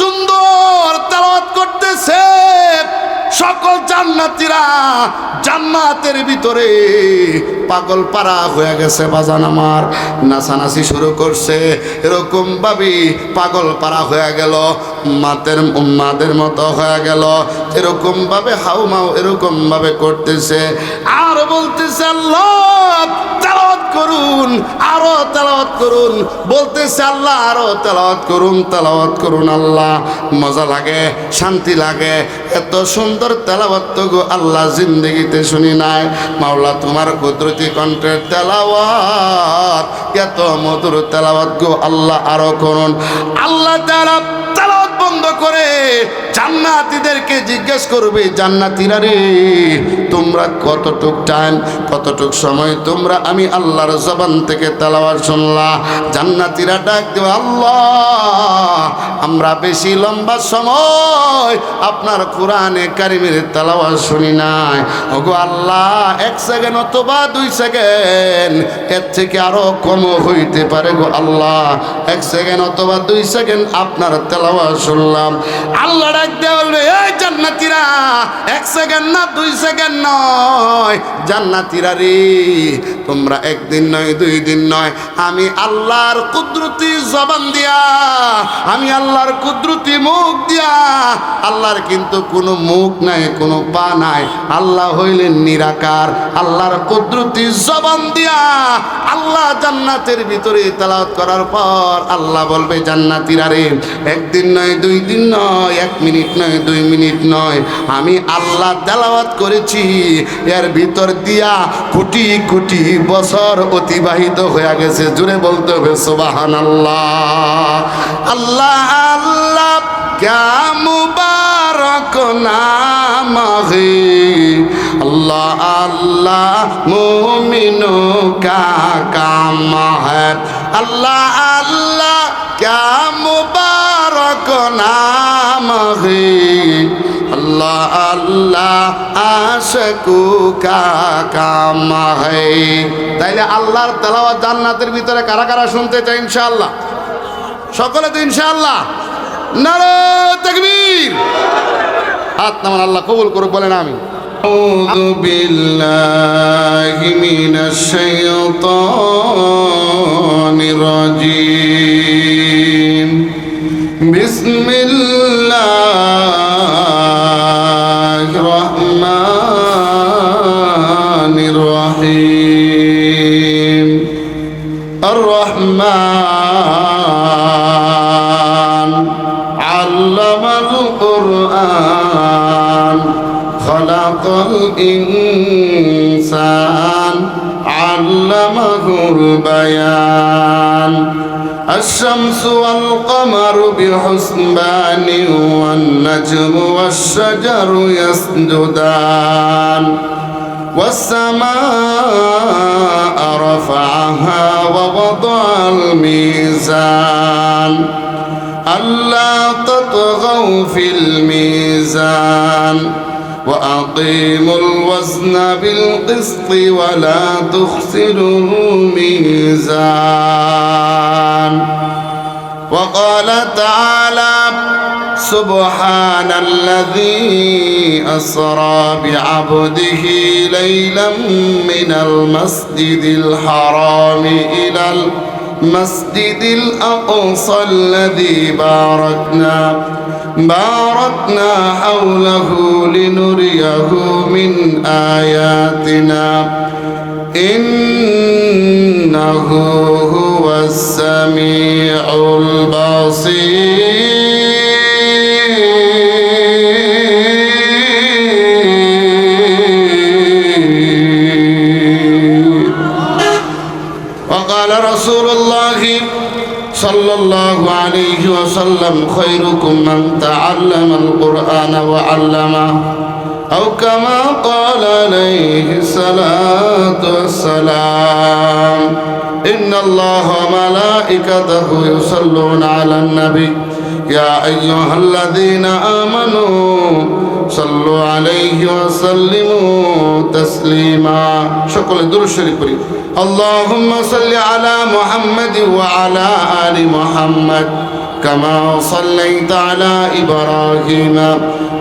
সুন্দর তেলাওয়াত করতেছে, সকল জান্নাতীরা জান্নাতের ভিতরে পাগল পারা হয়ে গেছে। বাজান আমার নাচানাচি শুরু করছে, এরকম ভাবে পাগল পারা হয়ে গেল, মাদের মতো হয়ে গেল, এরকম ভাবে হাউমাউ এরকম ভাবে করতেছে আর বলতেছে আল্লাহ তেলাওয়াত করুন, আরো তেলাওয়াত করুন, বলতেছে আল্লাহ আরো তেলাওয়াত করুন আল্লাহ। মজা লাগে, শান্তি লাগে, এত সুন্দর তেলাওয়াত তো গো আল্লাহ জিন্দেগিতে শুনি নাই। মাওলা তোমার কুদরতি কণ্ঠের তেলাওয়াত, এত মধুর তেলাওয়াত গো আল্লাহ আরো করুন। আল্লাহ তাআলা তেলাওয়াত বন্ধ করে জান্নাতীদেরকে জিজ্ঞেস করবে, জান্নাতীরা রে তোমরা কতটুক টাইম, কতটুক সময় তোমরা আমি আল্লাহর জবান থেকে তেলাওয়াত শুনলা? জান্নাতীরা ডাক দেবে, আল্লাহ আমরা বেশি লম্বা সময় আপনার কোরআনে কারিমের তেলাওয়াত শুনি নাই। ওগো আল্লাহ 1 সেকেন্ড অথবা 2 সেকেন্ড, এর থেকে আরো কম হইতে পারে গো আল্লাহ। 1 সেকেন্ড অথবা 2 সেকেন্ড আপনার তেলাওয়াত শুনলাম। আল্লাহ ডাক দিয়ে বলবে, এই জান্নাতীরা 1 সেকেন্ড না 2 সেকেন্ড নয়, জান্নাতীরা রে তোমরা 1 দিন নয় 2 দিন নয়, আমি আল্লাহর কুদরতি জবান দিয়া, আমি আল্লাহর কুদরতি মুখ দিয়া, আল্লাহর কিন্তু কোনো মুখ নাই, কোনো পা নাই, আল্লাহ হইলেন নিরাকার, আল্লাহর কুদরতি জবান দিয়া আল্লাহ জান্নাতের ভিতরে তেলাওয়াত করার পর আল্লাহ বলবে, জান্নাতীরা রে 1 দিন নয় 2 দিন নয়, 1 মিনিট নয় 2 মিনিট নয়, আমি আল্লাহ তেলাওয়াত করেছি, এর ভিতর দিয়া কোটি কোটি বছর অতিবাহিত হয়ে গেছে। জুড়ে বলতে হবে সুবহানাল্লাহ। আল্লাহ আল্লাহ ক্যা মুবারক নাম হে, আল্লাহ আল্লাহ মুমিনো কা কাম है, আল্লাহ আল্লাহ ক্যা মুবারক নাম হে, আল্লাহ আল্লাহ আশকু কা কাম है। তাইলে আল্লাহর তেলাওয়াত জান্নাতের ভিতরে কারা কারা শুনতে চাই ইনশাআল্লাহ? সকলে তো ইনশাআল্লাহ। নারে তাকবীর, হাত নামান, আল্লাহ কবুল করুক, বলেন আমিন। আউযু বিল্লাহি মিনাশ শাইতানির রাজীম, বিসমিল্লাহির রহমানির রহিম। আর রহমান আল্লামাল কুরআন, খলাকাল ইনসান, আল্লামাহুল বায়ান। الشمس والقمر بحسبان والنجم والشجر يسجدان والسماء رفعها ووضع الميزان ألا تطغوا في الميزان وأقيموا الوزن بالقسط ولا تخسروا الميزان. وقال تعالى سبحان الذي أسرى بعبده ليلا من المسجد الحرام إلى المسجد الأقصى الذي باركنا حوله لنريه من آياتنا إنه هو السميع البصير. وقال رسول الله صلى الله عليه وسلم خيركم من تعلم القرآن وعلمه أو كما قال عليه الصلاة والسلام إن الله وملائكته يصلون على النبي يا أيها الذين آمنوا صلوا عليه وسلموا تسليما. شكرا درود شريف اللهم صل على محمد وعلى آل محمد كما صليت على إبراهيم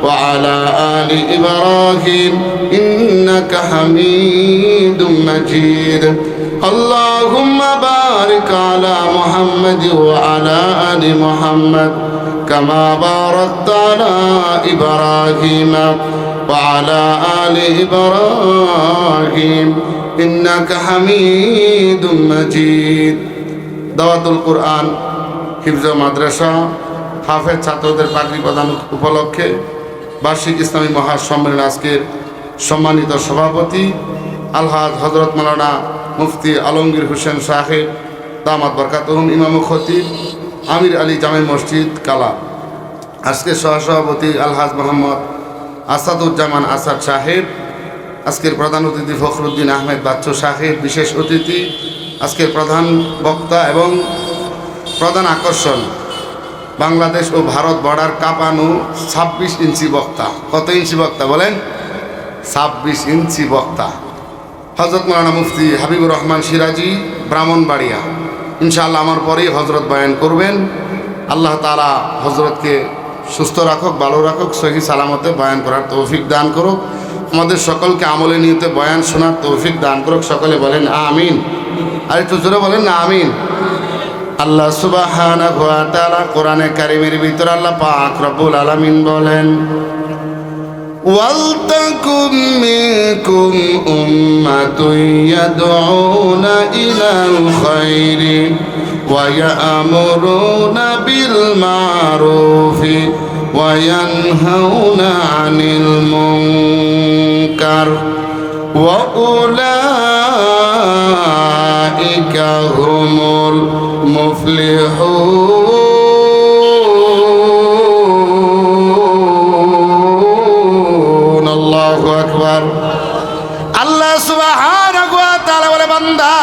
وعلى آل إبراهيم إنك حميد مجيد اللهم بارك على محمد وعلى آل محمد كما باركت على إبراهيم وعلى آل إبراهيم إنك حميد مجيد দাওয়াতুল কোরআন হিফজ মাদ্রাসা হাফেজ ছাত্রদের পাগড়ি প্রদান উপলক্ষে বার্ষিক ইসলামী মহাসম্মেলন আজকের সম্মানিত সভাপতি আলহাজ হযরত মাওলানা মুফতি আলমগীর হোসেন সাহেব দামাত বরকাতুহুম ইমাম খতিব আমির আলী জামে মসজিদ কালা, আজকের সহসভাপতি আলহাজ মোহাম্মদ আসাদুজ্জামান আসাদ সাহেব, আজকের প্রধান অতিথি ফখরুদ্দিন আহমেদ বাচ্চু সাহেব, বিশেষ অতিথি আজকের প্রধান বক্তা এবং প্রধান আকর্ষণ বাংলাদেশ ও ভারত বর্ডার কাঁপানো 26 ইঞ্চি বক্তা। কত ইঞ্চি বক্তা বলেন? 26 ইঞ্চি বক্তা হযরত মাওলানা মুফতি হাবিবুর রহমান সিরাজি, ব্রাহ্মণবাড়িয়া। ইনশাআল্লাহ আমার পরেই হজরত বয়ান করবেন। আল্লাহ তাআলা হজরতকে সুস্থ রাখুক, ভালো রাখুক, সহি সালামতে বয়ান করার তৌফিক দান করুক, আমাদের সকলকে আমলে নিয়তে বয়ান শোনার তৌফিক দান করুক। সকলে বলেন আমিন। আর একটু জোরে বলেন না আমিন। আল্লাহ সুবহানাহু ওয়া তাআলা কোরআনে কারীমের ভিতর আল্লাহ পাক রব্বুল আলামিন বলেন, ওয়ালতাকুম মিনকুম উম্মাতুন ইয়াদউনা ইলাল খায়রি ওয়া ইয়া'মুরুনা বিল মা'রুফি ওয়া ইয়ানহাউনা আনিল মুনকার ওয়া উলাইকা হুমুল মুফলিহুন। আল্লাহু আকবার। আল্লাহ সুবহানাহু ওয়া তাআলা বলে, বান্দা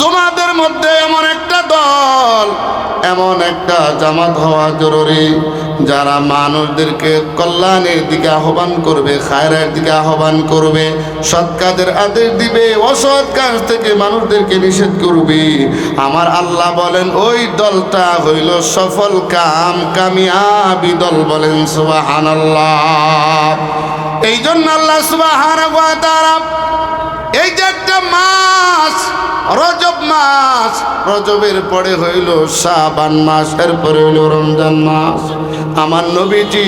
তোমাদের মধ্যে এমন একটা দল, এমন একটা জামাত হওয়া জরুরি যারা মানুষদেরকে কল্যাণের দিকে আহ্বান করবে, খায়রের দিকে আহ্বান করবে, সৎ কাজের আদেশ দিবে, অসৎ কাজ থেকে মানুষদেরকে নিষেধ করবে। আমার আল্লাহ বলেন ওই দলটা হইল সফল কামিয়াবি দল। বলেন সুবহানাল্লাহ। এই জন্য আল্লাহ সুবহানাহু ওয়া তাআলা এই যে একটা মাস রজব মাস, রজবের পরে হইল শাবান মাস, এরপরে হইল রমজান মাস। আমার নবীজি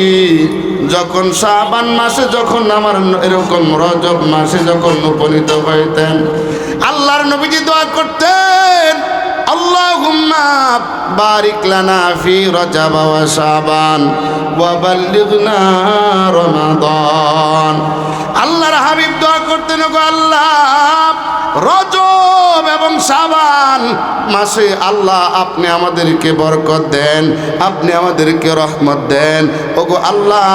যখন শাবান মাসে, যখন আমার এরকম রজব মাসে যখন উপনীত হইতেন, আল্লাহর নবীজি দোয়া করতেন, আল্লাহুম্মা বারিক লানা ফি রজব ওয়া শাবান ওয়া বাল্লিগনা রমাদান। আল্লাহর হাবিব দোয়া করতেন, গো আল্লাহ রজব এবং শাবান মাসে আল্লাহ আপনি আমাদেরকে বরকত দেন, আপনি আমাদেরকে রহমত দেন। ওগো আল্লাহ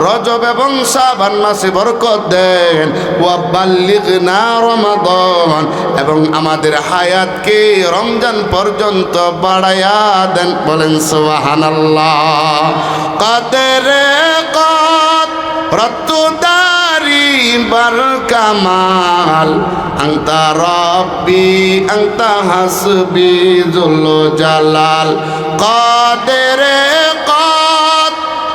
রজব এবং শাবান মাসে বরকত দেন। ওয়া বাল্লিগনা রমাদান, এবং আমাদের হায়াতকে রমজান পর্যন্ত বাড়ায়া দেন। বলেন সুবহানাল্লাহ। কাদরে কদ রতুদারি বার কামাল আনতা রব্বি আনতা হাসবি জুল জালাল। কাদরে কদ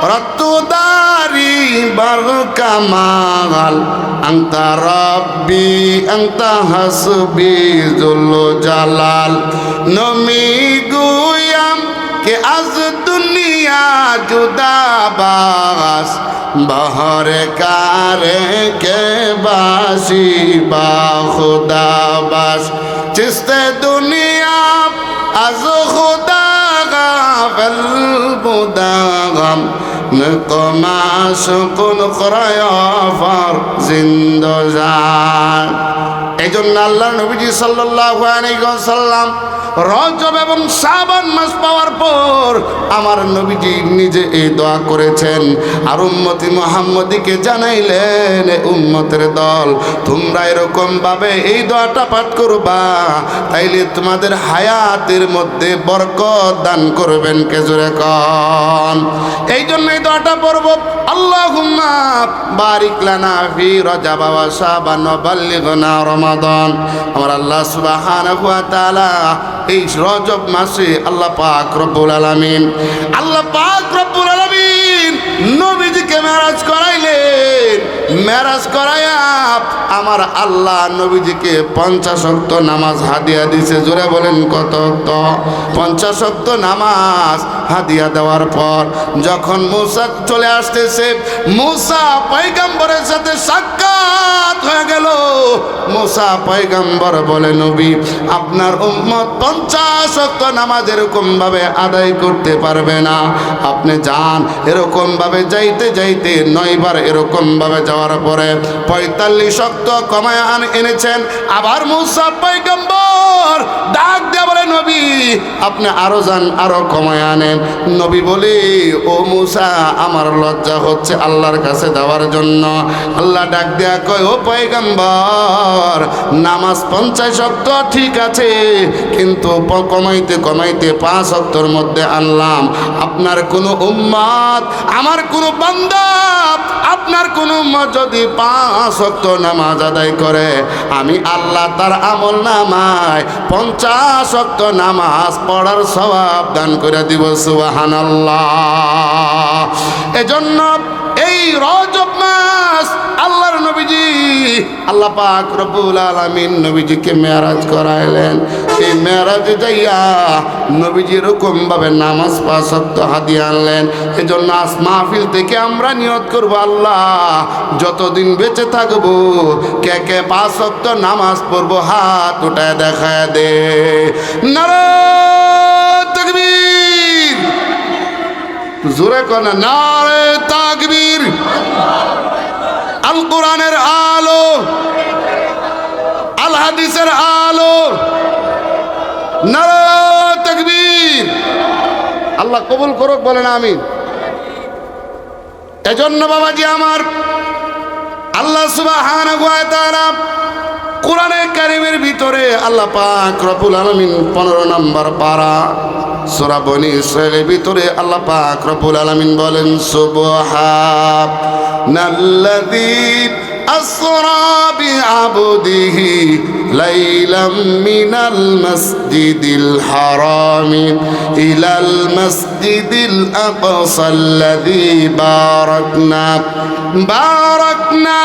রতুদারি বার কামাল আনতা রব্বি আনতা হাসবি জুল জালাল। নমি গুয়াম কে আজ দুনিয়া জুদাবাস বহরে কারে কে বাসি বা খুদাবাস। চিস্তে দুনিয়া আজ খুদা গাফল বুদাগম নকমাস কোন খরায়াফার জিন্দজান। এই জন্য আল্লাহ নবীজি সাল্লাল্লাহু আলাইহি ওয়াসাল্লাম রজব এবং শাবান মাস পাওয়ার পর আমার নবীজি নিজে এই দোয়া করেছেন, আর উম্মতি মুহাম্মদীকে জানাইলেন, উম্মতের দল তোমরা এরকম ভাবে এই দোয়াটা পাঠ করবা, তাইলে তোমাদের হায়াতের মধ্যে বরকত দান করবেন। কে জোরে কোন? এই জন্য এই দোয়াটা পড়ব, আল্লাহুম্মা বারিক লানা ফি রজব ওয়া শাবান ওয়া বাল্লিগনা রমাদান। আমার আল্লাহ সুবহানাহু ওয়া তাআলা এই রজব মাসে আল্লাহ পাক রব্বুল আলামিন নবীজিকে মেরাজ করাইলেন। মেরাজ করাইয়া আমার আল্লাহ নবীজিকে 50 ওয়াক্ত নামাজ হাদিয়া দিছে। জোরে বলেন কত ওয়াক্ত? 50 ওয়াক্ত নামাজ হাদিয়া দেওয়ার পর যখন মুসা চলে আসতেছে, মুসা পয়গম্বরের সাথে সাক্ষাৎ হয়ে গেল। মুসা পয়গম্বর বলে, নবী আপনার উম্মত 50 ওয়াক্ত নামাজ এরকম ভাবে আদায় করতে পারবে না, আপনি যান। এরকম ভাবে যাইতে যাইতে 9 বার এরকম ভাবে যাওয়ার পরে 45 ওয়াক্ত কমায় এনেছেন। আবার মুসা পয়গম্বর ডাক দিয়ে বলে, নবী আপনি আরো যান, আরো কমায় আনেন। নবী বলে, ও মুসা আমার লজ্জা হচ্ছে আল্লাহর কাছে দেওয়ার জন্য। আল্লাহ ডাক দেয়া কয়, ও পয়গম্বর নামাজ 50 ওয়াক্ত ঠিক আছে, কিন্তু কমাইতে কমাইতে 5 ওয়াক্তর মধ্যে আনলাম। আপনার কোনো উম্মত, আমার কোনো বান্দা, আপনার কোনো উম্মত যদি 5 ওয়াক্ত নামাজ আদায় করে, আমি আল্লাহ তার আমল নামায় 50 ওয়াক্ত নামাজ পড়ার সওয়াব দান করে দিব। সুবহানাল্লাহ। এজন্য এই রজব মাস আল্লাহর নবীজি, আল্লাহ পাক রব্বুল আলামিন নবীজিকে মেরাজ করাইলেন। এই মেরাজে যাইয়া নবীজি এরকম ভাবে নামাজ 5 ওয়াক্ত হাদিয়া আনলেন। এজন্য আজ মাহফিল থেকে আমরা নিয়ত করব, আল্লাহ যতদিন বেঁচে থাকবো কে কে 5 ওয়াক্ত নামাজ পড়বো হাত উঠায় দেখায় দে। নারে তাকবীর, জোরে কোন নারে তাকবীর। আল কোরআনের আলো, আল হাদিসের আলো, নারে তাকবীর। আল্লাহ কবুল করুক, বলেন আমিন। এজন্য বাবাজি আমার, আল্লাহ সুবহানাহু ওয়া তাআলা কোরআনে কারীমের ভিতরে আল্লাহ পাক রব্বুল আলামিন 15 নম্বর পারা সূরা বনী ইসরাঈলের ভিতরে আল্লাহ পাক রব্বুল আলামিন বলেন, সুবহানাল্লাযী আসরা বিআবদিহি লাইলাম মিনাল মাসজিদিল হারামি ইলাল মাসজিদিল আকসাল্লাযী বারাকনা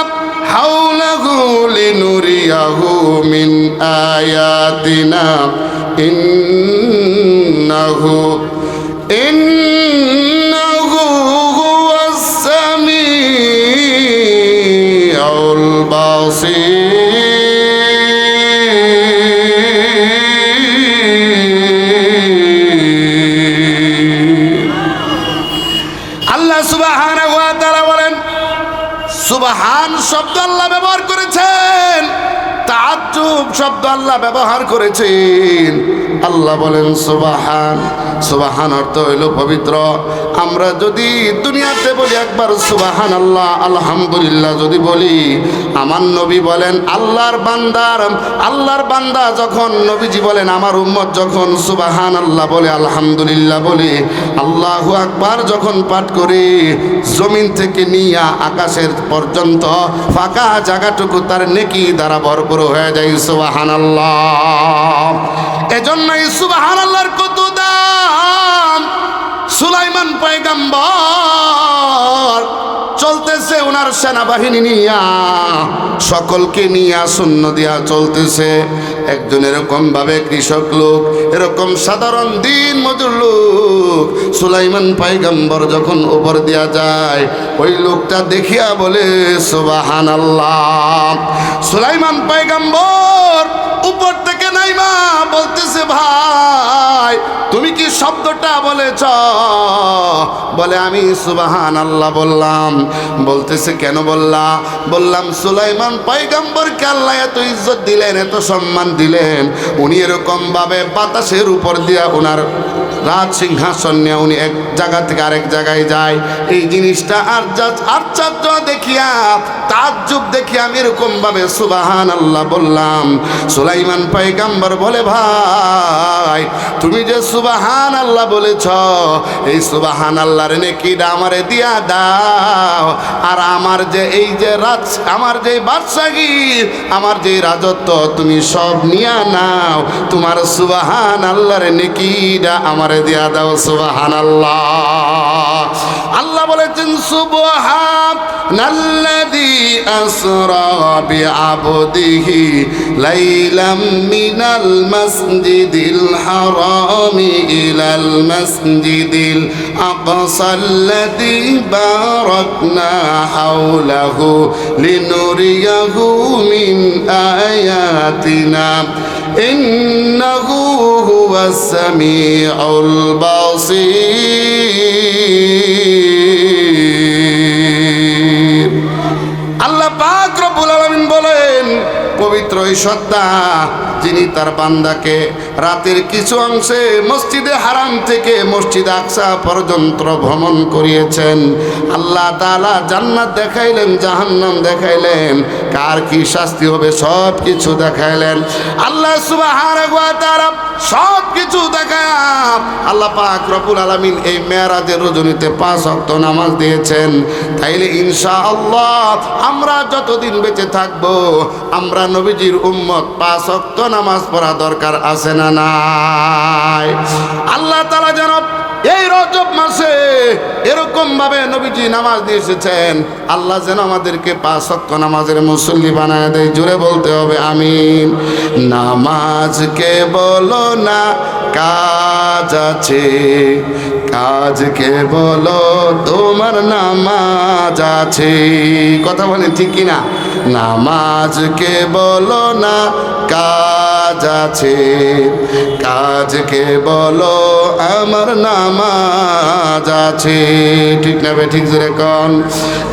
হাওলাহু লিনুরিয়াহু মিন আয়াতিনা ইন্নাহু হুয়াস সামিউল বাসীর। আল্লাহ সুবহানাহু ওয়া তাআলা বলেন, সুবহান শব্দ আল্লাহ ব্যবহার করেছেন, তাআজ্জুব শব্দ আল্লাহ ব্যবহার করেছেন। আল্লাহ বলেন সুবহান। সুবহান অর্থ হইল পবিত্র। আমরা যদি দুনিয়াতে বলি একবার সুবহানাল্লাহ, আলহামদুলিল্লাহ যদি বলি, আমার নবী বলেন আল্লাহর বান্দা যখন নবীজি বলেন আমার উম্মত যখন সুবহানাল্লাহ বলে, আলহামদুলিল্লাহ বলে, আল্লাহু আকবার যখন পাঠ করে, জমিন থেকে নিয়ে আকাশের পর্যন্ত ফাঁকা জায়গাটুকু তার নেকি দ্বারা ভরপুর হয়ে যায়। সুবহানাল্লাহ। এজন্য এই সুবহানাল্লাহর কত দাম। সুলাইমান পয়গম্বর চলতেছে ওনার সেনাবাহিনী নিয়া, সকলকে নিয়া শূন্য দিয়া চলতেছে। একজন এরকম ভাবে কৃষক লোক, এরকম সাধারণ দিন মজুর লোক, সুলাইমান পয়গম্বর যখন উপর দিয়া যায়, ওই লোকটা দেখিয়া বলে সুবহানাল্লাহ। সুলাইমান পয়গম্বর উপর থেকে নাইমা বলতেছে, ভাই তুমি কি শব্দটা বলেছ? বলে আমি সুবহানাল্লাহ বললাম। বলতেছে কেন বললা? বললাম সুলাইমান পয়গম্বরকে আল্লাহ এত ইজ্জত দিলেন, এত সম্মান দিলেন, উনি এরকম ভাবে বাতাসের উপর দিয়া ওনার রাজ সিংহাসন নিয়ে উনি এক জায়গা থেকে আরেক জায়গায় যায়। এই জিনিসটা আশ্চর্য দেখিয়া তাজ্জুব দেখিয়া আমি এরকম ভাবে সুবহানাল্লাহ বললাম। সুলাইমান পয়গম্বর বলে, ভাই তুমি যে সুবহানাল্লাহ বলেছ, এই সুবহানাল্লাহর নেকিটা আমারে দিয়া দাও, আর আমার যে এই যে আমার যে বাদশাহী, আমার যে রাজত্ব তুমি সব নিয়া নাও, তোমার সুবহানাল্লাহর নেকিটা আমারে দিয়া দাও। সুবহানাল্লাহ। আল্লাহ বলেছেন সুবহানাল্লাযী আসরা বিআবদিহি লাইলাম মিনাল মাসজিদিল হারামি ইলাল মাসজিদিল আকসাল্লাযী বারাকনা হাওলাহু লিনুরিয়াহু মিন আয়াতিনা ইন্নাহু হুয়াস সামিউল বাসীর। আল্লাহ পাক রব্বুল আলামিন বলেন, পবিত্র এই সত্তা যিনি তার বান্দাকে রাতের কিছু অংশে মসজিদে হারাম থেকে মসজিদ আকসা পর্যন্ত ভ্রমণ করিয়েছেন। আল্লাহ তাআলা জান্নাত দেখাইলেন, জাহান্নাম দেখাইলেন, কার কি শাস্তি হবে সব কিছু দেখাইলেন। আল্লাহ সুবহানাহু ওয়া তাআলা সব কিছু দেখায় আল্লাহ পাক রব্বুল আলামিন এই মেরাজের রজনীতে 5 ওয়াক্ত নামাজ দিয়েছেন। তাইলে ইনশাআল্লাহ আমরা যতদিন বেঁচে থাকবো আমরা নবীজির উম্মত 5 ওয়াক্ত নামাজ পড়া দরকার আছে না নাই? আল্লাহ তাআলা যেন এই রজব মাসে এরকম ভাবে নবীজি নামাজ দিয়ে এসেছেন, আল্লাহ যেন আমাদেরকে 5 ওয়াক্ত নামাজের মুসল্লি বানায় দেয়। জোরে বলতে হবে আমিন। নামাজকে বলো না কাজ আছে, কাজকে বলো তোমার নামাজ আছে। কথা বলেন ঠিক কিনা? নামাজকে বলো না কাজ আছে, কাজকে বলো আমার নামাজ আছে। ঠিক না বে ঠিক জোরে কোন?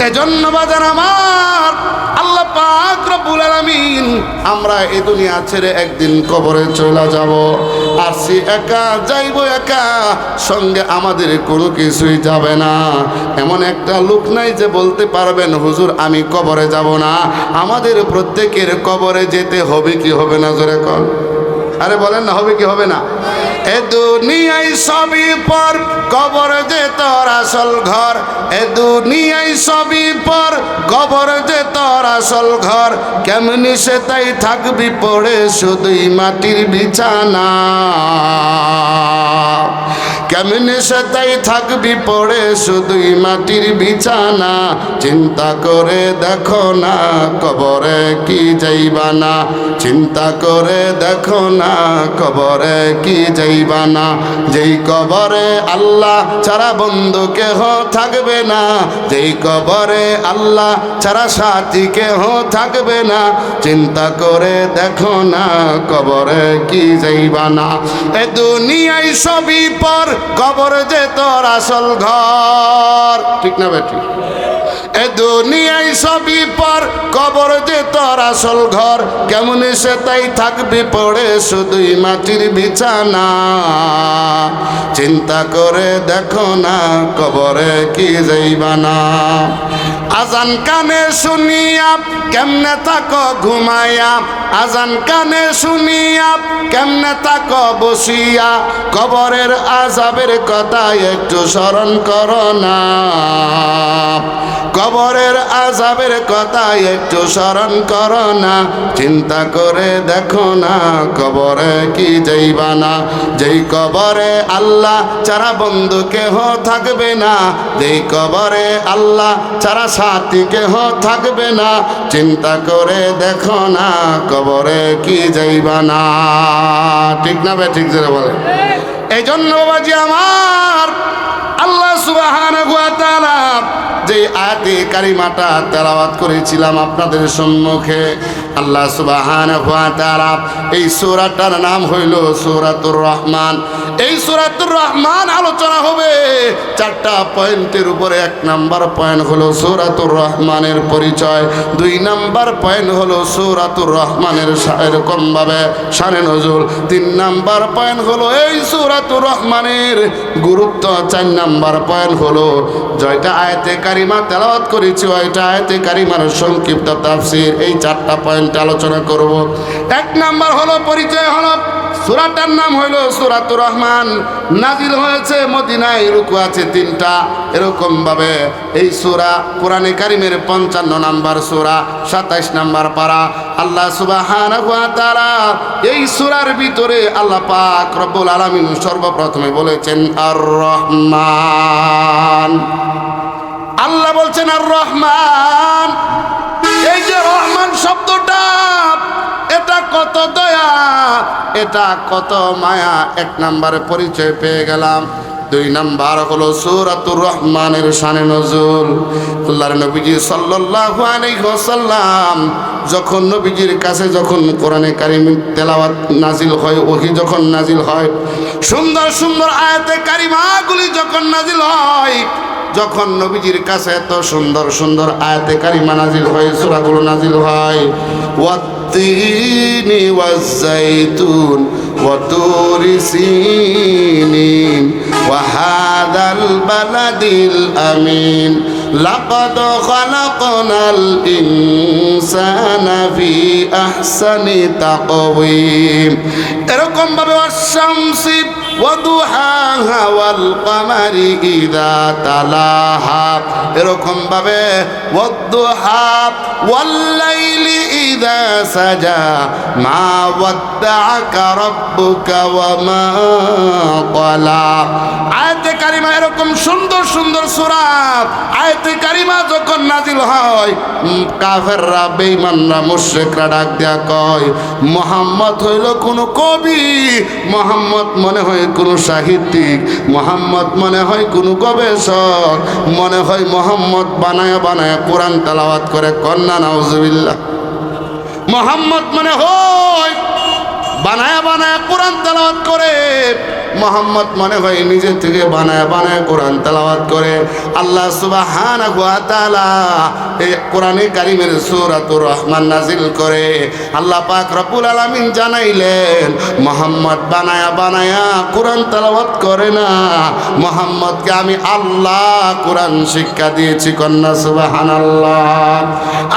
এজন্য বাজার আমার আল্লাহ পাক রব্বুল আলামিন আমরা এই দুনিয়া ছেড়ে একদিন কবরে চলে যাব। আসছি একা, যাইব একা, সঙ্গে আমাদের কোনো কিছুই যাবে না। এমন একটা লোক নাই যে বলতে পারবেন হুজুর আমি কবরে যাব না। আমাদের প্রত্যেকের কবরে যেতে হবে কি হবে না? জোরে কোন? আরে বলেন না, হবে কি হবে না? এ দুনিয়ায় সবই পর, কবর যে তোর আসল ঘর। এ দুনিয়ায় সবই পর, কবর যে তোর আসল ঘর। কেমনি সে তাই থাকবি পড়ে শুধুই মাটির বিছানা। কেমনি সে তাই থাকবি পড়ে শুধুই মাটির বিছানা। চিন্তা করে দেখো না কবরে কি যাইবা না। চিন্তা করে দেখো না কবরে কি যাইবা না। যেই কবরে আল্লাহ ছাড়া বন্ধু কেহ থাকবে না। যেই কবরে আল্লাহ ছাড়া সাথী কেহ থাকবে না। চিন্তা করে দেখো না কবরে কি যাইবা না। এ দুনিয়ায় সবই পর, কবর যে তোর আসল ঘর। ঠিক না বেটি? এ দুনিয়ায় সবই পর, কবর যে তোর আসল ঘর। কেমন সে তাই থাকবি পড়ে শুধুই মাটির বিছানা। চিন্তা করে দেখো না কবরে কি যাইবা না। আজান কানে শুনিয়া কেমনে থাকো ঘুমাইয়া। আজান কানে শুনিয়া কেমনে থাকো বসিয়া। কবরের আযাবের কথা একটু স্মরণ করো না। কবরের আযাবের কথা একটু স্মরণ করো না। চিন্তা করে দেখো না কবরে কি যাইবা না। যেই কবরে আল্লাহ ছাড়া বন্ধু কেহ থাকবে না। যেই কবরে আল্লাহ ছাড়া সাথী কেহ থাকবে না। চিন্তা করে দেখো না কবরে কি যাইবা না। ঠিক না বে ঠিক জোরে বলে? এই জন্য বাবাজি আমার আল্লাহ সুবহানাহু ওয়া তাআলা যে আয়াতে কারিমাটা তেলাওয়াত করেছিলাম আপনাদের সম্মুখে, আল্লাহ সুবহানাহু ওয়া তাআলা এই সূরাটার নাম হইল সূরাতুর রহমান। এই সূরাতুর রহমান আলোচনা হবে চারটা পয়েন্টের উপরে। 1 নাম্বার পয়েন্ট হলো সূরাতুর রহমানের পরিচয়, 2 নাম্বার পয়েন্ট হলো সূরাতুর রহমানের এরকম ভাবে শানে নজুল, 3 নাম্বার পয়েন্ট হলো এই সূরাতুর রহমানের গুরুত্ব, 4 নাম্বার পয়েন্ট হলো জয়টা আয়াতে কারিমা তেলাওয়াত করেছি ওইটা আয়াতে কারিমার সংক্ষিপ্ত তাফসীর। এই 4টা পয়েন্ট আলোচনা করব। 1 নাম্বার হলো পরিচয়, হলো সূরাটার নাম হলো সূরাতুর রহমান, নাজিল হয়েছে মদিনায়, রুকু আছে 3টা। এরকম ভাবে এই সূরা কোরআনে কারিমের 55 নাম্বার সূরা, 27 নাম্বার পারা। আল্লাহ সুবহানাহু ওয়া তাআলা এই সূরার ভিতরে আল্লাহ পাক রব্বুল আলামিন সর্বপ্রথমে বলেছেন আর রহমান। আল্লাহ বলছেন আর রহমান। এই যে রহমান শব্দটা, এটা কত দয়া, এটা কত মায়া, 1 নাম্বারে পরিচয় পেয়ে গেলাম। 2 নাম্বার হলো সূরাতুর রহমানের শানে নজুল। আল্লাহর নবীজি সাল্লাল্লাহু আলাইহি ওয়াসাল্লাম যখন নবীজির কাছে যখন কোরআনে কারিম তেলাওয়াত নাজিল হয়, ওহী যখন নাজিল হয়, সুন্দর সুন্দর আয়াতে কারিমাগুলি যখন নাজিল হয়, যখন নবীজির কাছে এত সুন্দর সুন্দর আয়াতে কারিমা নাজিল হয়, সূরাগুলো নাজিল হয়, ওয়াত-তিনি ওয়াজ-যাইতুন ওয়া তুরি সিনিন ওয়া হাদাল বালাদিল আমিন লাকাদ খালাকনাল ইনসানা ফি আহসানি তাকওয়িম। এরকম ভাবে ওয়াশ-শামসি ওয়া দুহাহা ওয়াল কামারি ইযা তালাহা, এরকম ভাবে ওয়াদ-দুহা ওয়াল লাইলি ইযা সাজা মা ওয়াদ্দাআকা রাব্বুকা ওয়া মা ক্বালা। আয়াতে কারিমা এরকম সুন্দর সুন্দর সূরা আয়াতে কারিমা যখন নাজিল হয়, কাফেররা বেঈমানরা মুশরিকরা ডাক দেয়া কয় মুহাম্মদ হইল কোন কবি, মুহাম্মদ মনে হয় কোন সাহিত্যিক, মুহাম্মদ মনে হয় কোন গবেষক, মনে হয় মুহাম্মদ বানায় বানায় কোরআন তেলাওয়াত করে। কন্যা নাউজুবিল্লাহ। মুহাম্মদ মনে হয় বানায় বানায় কোরআন তেলাওয়াত করে, মুহাম্মদ মনে হয় নিজে থেকে বানায় বানায় কোরআন তেলাওয়াত করে। আল্লাহ সুবহানাহু ওয়া তাআলা এই কোরআনে কারিমের সূরাতুর রহমান নাজিল করে। আল্লাহ পাক রব্বুল আলামিন জানাইলেন মুহাম্মদ বানায়া বানায়া কোরআন তেলাওয়াত করে না, মুহাম্মদকে আমি আল্লাহ কোরআন শিক্ষা দিয়েছি। কন্যা সুবহানাল্লাহ।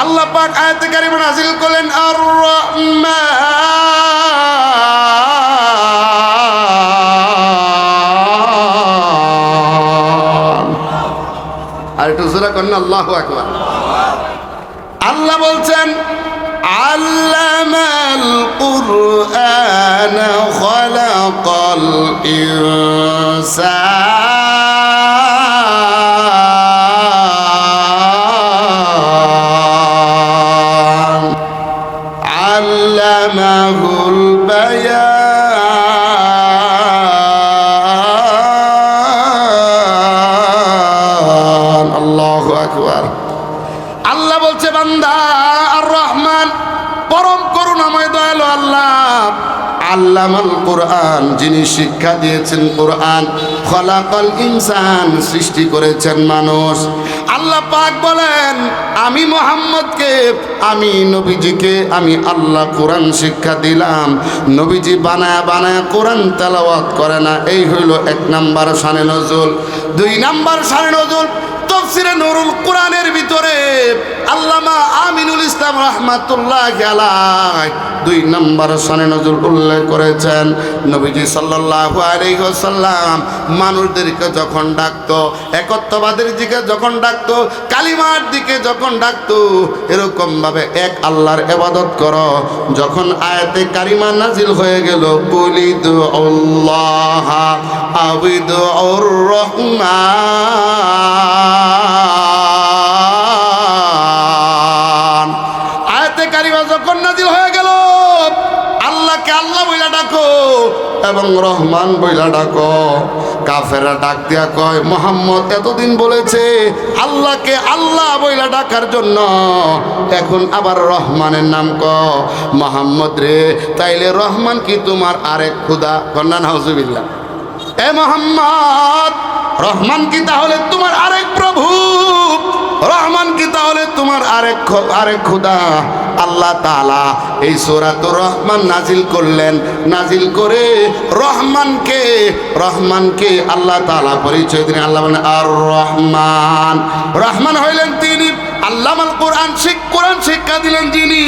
আল্লাহ পাক আয়াতে কারিমা নাজিল করলেন আর রহমান। আর একটু জোরে কন্যা আল্লাহু আকবার। আল্লাহ বলছেন আল্লামাল কুরআন খালাকাল ইনসান আল্লামাহুল বায়ান। আল্লাহু আকবার। আল্লাহ বলছে বান্দা আর রহমান পরম করুণাময় দয়ালু আল্লাহ। আল্লামাল কুরআন, যিনি শিক্ষা দিয়েছেন কোরআন, খলাকাল ইনসান, সৃষ্টি করেছেন মানুষ। আল্লাহ পাক বলেন আমি মুহাম্মদকে, আমি নবীজিকে আমি আল্লাহ কোরআন শিক্ষা দিলাম। নবীজি বানায়া বানায়া কোরআন তেলাওয়াত করে না। এই হইল 1 নাম্বার শানে নজুল। 2 নাম্বার শানে নজুল তাফসীরে নুরুল কোরআনের ভিতরে আল্লামা আমিনুল ইসলাম রাহমাতুল্লাহি আলাইহি 2 নাম্বার শানে নজুল উল্লেখ করেছেন। নবীজি সাল্লাল্লাহু আলাইহি ওয়াসাল্লাম মানুষদেরকে যখন ডাকতো, একত্ববাদের দিকে যখন ডাকতো, কালিমার দিকে যখন ডাকতো, এরকম ভাবে এক আল্লাহর ইবাদত করো, যখন আয়াতে কারিমা নাজিল হয়ে গেল কুলিদু আল্লাহ আবিদুর রহমান, আয়াতে কারিমা যখন নাজিল হয়ে গেল আল্লাহকে আল্লাহ বইলা ডাকো এবং রহমান বইলা ডাকো। কাফেররা ডাক দিয়া কয় মুহাম্মদ এতদিন বলেছে আল্লাহকে আল্লাহ বইলা ডাকার জন্য, এখন আবার রহমানের নাম ক। মুহাম্মদ রে, তাইলে রহমান কি তোমার আরেক খুদা? কন্যা নাউজুবিল্লাহ। এ মোহাম্মদ, রহমান কি তাহলে তোমার আরেক প্রভু? রহমান কি তাহলে তোমার আরেক খোদা? আল্লাহ তাআলা এই সূরাতুর রহমান নাজিল করলেন। নাজিল করে রহমানকে আল্লাহ তাআলা পরিচয় দিলেন। আল্লাহ বলেন আর রহমান, রহমান হইলেন তিনি। আল্লামাল কোরআন শিক্ষা দিলেন যিনি।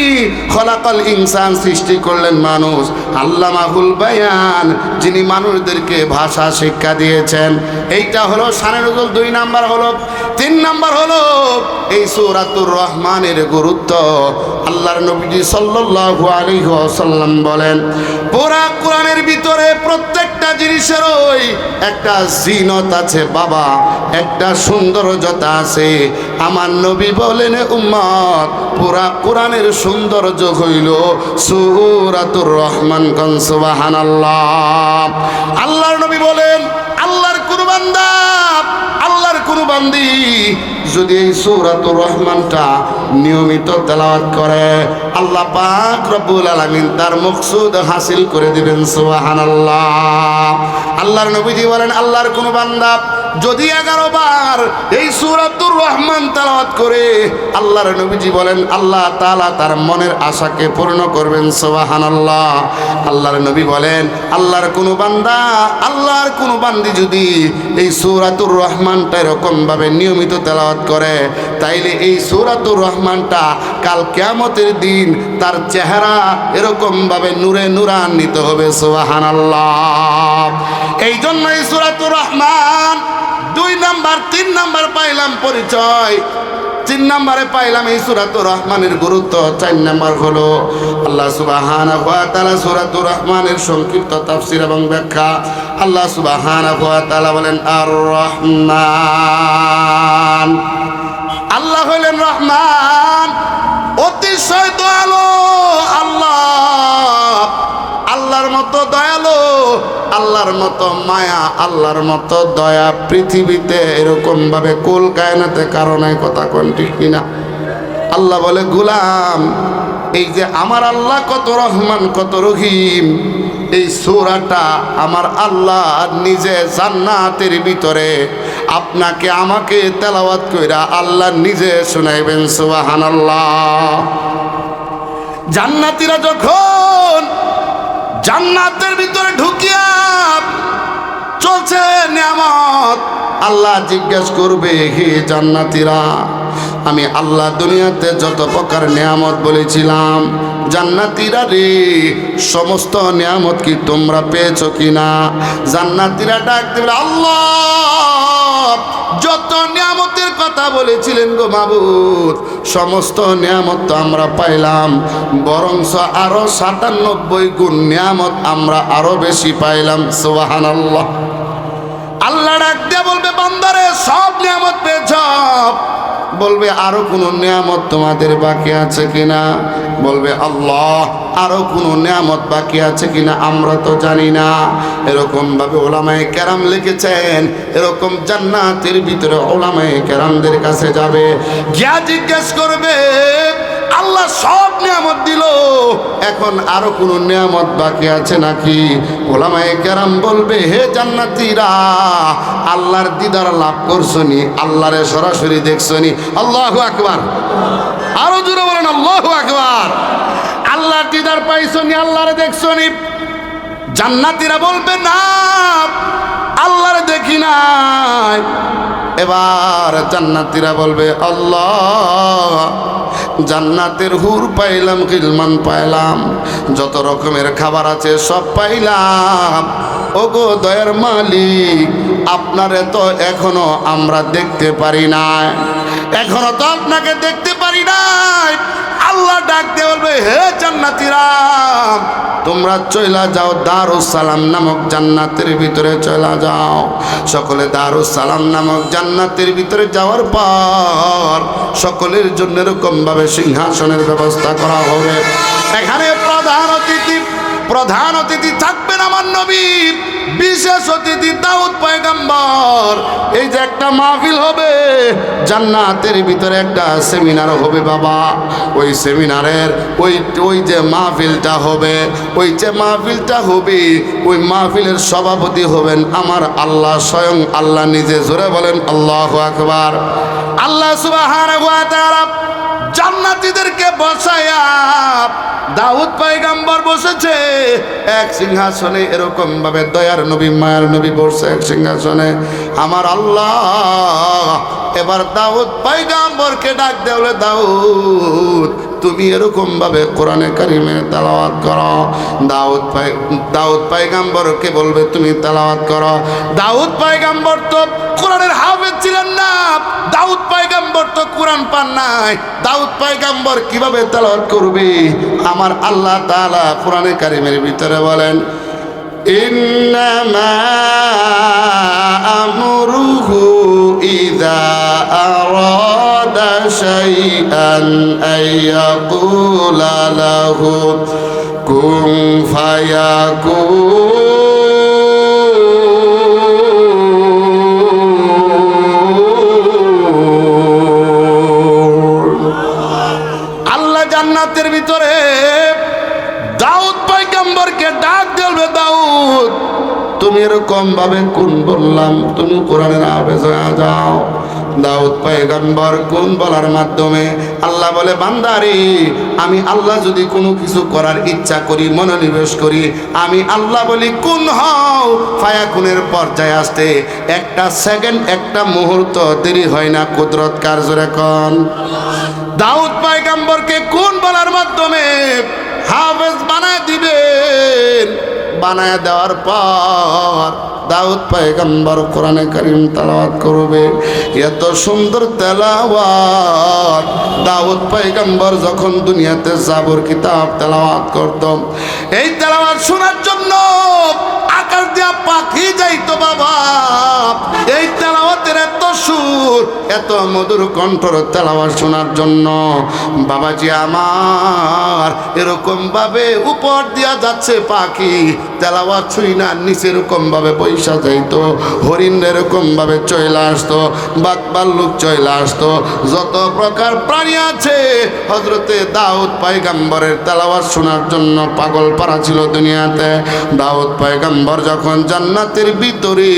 খলাকাল ইনসান, সৃষ্টি করলেন মানুষ। আল্লামাহুল বায়ান, যিনি মানুষদেরকে ভাষা শিক্ষা দিয়েছেন। এইটা হলো শানে নজুল 2 নাম্বার হলো। 3 নাম্বার হলো এই সূরাতুর রহমানের গুরুত্ব। আল্লাহর নবীজি সাল্লাল্লাহু আলাইহি ওয়াসাল্লাম বলেন, পুরা কোরআনের ভিতরে প্রত্যেকটা জিনিসের ওই একটা জিনত আছে বাবা, একটা সৌন্দর্যতা আছে। আমার নবী বলেন উম্মত, পুরা কোরআনের সৌন্দর্য হইল সূরাতুর রহমান। কোন সুবহানাল্লাহ। আল্লাহর নবী বলেন, আল্লাহর কোন বান্দা, আল্লাহর কোন বান্দি যদি এই সূরাতুর রহমানটা নিয়মিত তেলাওয়াত করে, আল্লাহ পাক রব্বুল আলামিন তার মকসুদ হাসিল করে দিবেন। সুবহানাল্লাহ। আল্লাহর নবীজি বলেন, আল্লাহর কোন বান্দা যদি 11 বার এই সূরাতুর রহমান তেলাওয়াত করে, আল্লাহর নবীজি বলেন আল্লাহ তাআলা তার মনের আশাকে পূর্ণ করবেন। সুবহানাল্লাহ। আল্লাহর নবী বলেন, আল্লাহর কোন বান্দা, আল্লাহর কোন বান্দি যদি এই সূরাতুর রহমানটা এরকম ভাবে নিয়মিত তেলাওয়াত করে, তাইলে এই সূরাতুর রহমানটা কাল কিয়ামতের দিন তার চেহারা এরকম ভাবে নূরে নূরান্বিত হবে। সুবহানাল্লাহ। এই জন্য এই সূরাতুর রহমান 2 নাম্বার। 3 নাম্বার পাইলাম পরিচয়, 3 নাম্বারে পাইলাম এই সূরাতুর রহমানের গুরুত্ব। 4 নাম্বার হলো আল্লাহ সুবহানাহু ওয়া তাআলা সূরাতুর রহমানের সংক্ষিপ্ত তাফসীর এবং ব্যাখ্যা। আল্লাহ সুবহানাহু ওয়া তাআলা বলেন আর রহমান, আল্লাহ হলেন রহমান, অতিশয় দয়ালু। আল্লাহর মতো দয়ালু, আল্লাহর মতো মায়া, আল্লাহর মতো দয়া পৃথিবীতে এরকম ভাবে কুল কায়নাতে কারণে কথা কোন ঠিক কিনা? আল্লাহ বলে, গোলাম, এই যে আমার আল্লাহ কত রহমান কত রহিম, এই সূরাটা আমার আল্লাহ নিজে জান্নাতের ভিতরে আপনাকে আমাকে তেলাওয়াত কইরা আল্লাহ নিজে শুনাইবেন। সুবহানাল্লাহ। জান্নাতীরা যখন জান্নাতের ভিতরে ঢুকিয়া চলছে নিয়ামত, আল্লাহ জিজ্ঞেস করবে, হে জান্নাতীরা, আমি আল্লাহ দুনিয়াতে যত প্রকার নিয়ামত বলেছিলাম, জান্নাতীরা রে, সমস্ত নিয়ামত কি তোমরা পেয়েছো কিনা? জান্নাতীরা ডাক দেবে, আল্লাহ যত নিয়ামতের কথা বলেছিলেন গো মাবুদ, সমস্ত নিয়ামত তো আমরা পাইলাম, বরঞ্চ আরো 97 গুণ নিয়ামত আমরা আরো বেশি পাইলাম। সুবহানাল্লাহ। আল্লাহ ডাক দিয়ে বলবে, বান্দারে সব নিয়ামত পেয়েছ? বলবে, আরো কোন নিয়ামত তোমাদের বাকি আছে কিনা? বলবে, আল্লাহ আরো কোন নিয়ামত বাকি আছে কিনা আমরা তো জানি না। এরকম ভাবে ওলামায়ে কেরাম লিখেছেন, এরকম জান্নাতের ভিতরে ওলামায়ে কেরামদের কাছে যাবে, গিয়া জিজ্ঞেস করবে, আল্লাহ সব নিয়ামত দিল, এখন আরো কোন নিয়ামত বাকি আছে নাকি? ওলামায়ে কেরাম বলবে, হে জান্নাতীরা, আল্লাহর দিদার লাভ করছনি, আল্লাহরে সরাসরি দেখছনি? আল্লাহু আকবার। আরো জোরে বলেন আল্লাহু আকবার। আল্লাহর দিদার পাইছনি, আল্লাহরে দেখছনি? জান্নাতীরা বলবে, না, আল্লাহরে দেখি নাই। এবার জান্নাতীরা বলবে, আল্লাহ জান্নাতের হুর পাইলাম, গিলমান পাইলাম, যত রকমের খাবার আছে সব পাইলাম। ওগো দয়ার মালিক, আপনারে তো এখনো আমরা দেখতে পারি নাই, এখনো তো আপনাকে দেখতে পারি নাই। আল্লাহ ডাক দিয়ে বলবে, হে জান্নাতীরা, তোমরা চইলা যাও দারুস সালাম নামক জান্নাতের ভিতরে চইলা যাও। সকলে দারুস সালাম নামক জান্নাতের ভিতরে যাওয়ার পর সকলের জন্য এরকম ভাবে সিংহাসনের ব্যবস্থা করা হবে। এখানে প্রধান অতিথি প্রধান অতিথি থাকবেন আমার নবী, বিশেষ অতিথি দাউদ পয়গম্বর। এই যে একটা মাহফিল হবে, জান্নাতের ভিতরে একটা সেমিনার হবে বাবা। ওই সেমিনারের ওই যে মাহফিলটা হবে, ওই যে মাহফিলটা হবে, ওই মাহফিলের সভাপতি হবেন আমার আল্লাহ, স্বয়ং আল্লাহ নিজে। জোরে বলেন আল্লাহু আকবার। আল্লাহ সুবহানাহু ওয়া তাআলা জান্নাতীদেরকে বসায়া, দাউদ পয়গম্বর বসেছে এক সিংহাসনে, এরকম ভাবে দয়ার নবী মায়ার নবী বসে এক সিংহাসনে। আমার আল্লাহ এবার দাউদ পয়গম্বরকে ডাক দেওয়া, দাউদ তুমি এরকম ভাবে কোরআনে কারিমে তেলাওয়াত করো। দাউদ পয়গম্বরকে বলবে তুমি তেলাওয়াত করো। দাউদ পয়গম্বর তো কোরআনের হাফেজ ছিলেন না, দাউদ পয়গম্বর তো কোরআন পান নাই, দাউদ পয়গম্বর কিভাবে তেলাওয়াত করবে? আমার আল্লাহ তাআলা কোরআনে কারিমের ভিতরে বলেন, ইন্নামা আমরুহু ইযা আরাদা শাইআন আইয়াকুলা লাহু কুন ফায়াকুন। আল্লাহ জান্নাতের ভিতরে দাউদ পয়গম্বরকে ডাক দেবে, দাউদ তুমি এরকম ভাবে কোন বললাম, তুমি কোরআনের হাফেজ হয়ে যাও। দাউদ পয়গম্বর কোন বলার মাধ্যমে আল্লাহ বলে, বান্দারে আমি আল্লাহ যদি কোনো কিছু করার ইচ্ছা করি, মনোনিবেশ করি, আমি আল্লাহ বলি কোন হও, ফায়াকুনের পর্যায়ে আসতে একটা সেকেন্ড, একটা মুহূর্ত দেরি হয় না। কুদরত কার? জোরে কোন? দাউদ পয়গম্বরকে কোন বলার মাধ্যমে হাফেজ বানায় দিবেন। বানায় দেওয়ার পর দাউদ পয়গম্বর কোরআনে কারীম তেলাওয়াত করবে। এত সুন্দর তেলাওয়াত দাউদ পয়গম্বর যখন দুনিয়াতে জাবর কিতাব তেলাওয়াত করত, এই তেলাওয়াত শোনার জন্য আকাশ দিয়া পাখি যাইতো বাবা। এই তেলাওয়াতের এত সুর, এত মধুর কণ্ঠর তেলাওয়াত শোনার জন্য বাবাজি আমার এরকম ভাবে উপর দিয়া যাচ্ছে পাখি, তেলাওয়াত শুই না নিচে এরকম ভাবে পয়সা যাইতো, হরিণ এরকম ভাবে চলে আসতো, বাঘ ভাল্লুক চলে আসতো, যত প্রকার প্রাণী আছে হযরতে দাউদ পয়গম্বরের তেলাওয়াত শোনার জন্য পাগল পারা ছিল দুনিয়াতে। দাউদ পয়গম্বর যখন জান্নাতের ভিতরে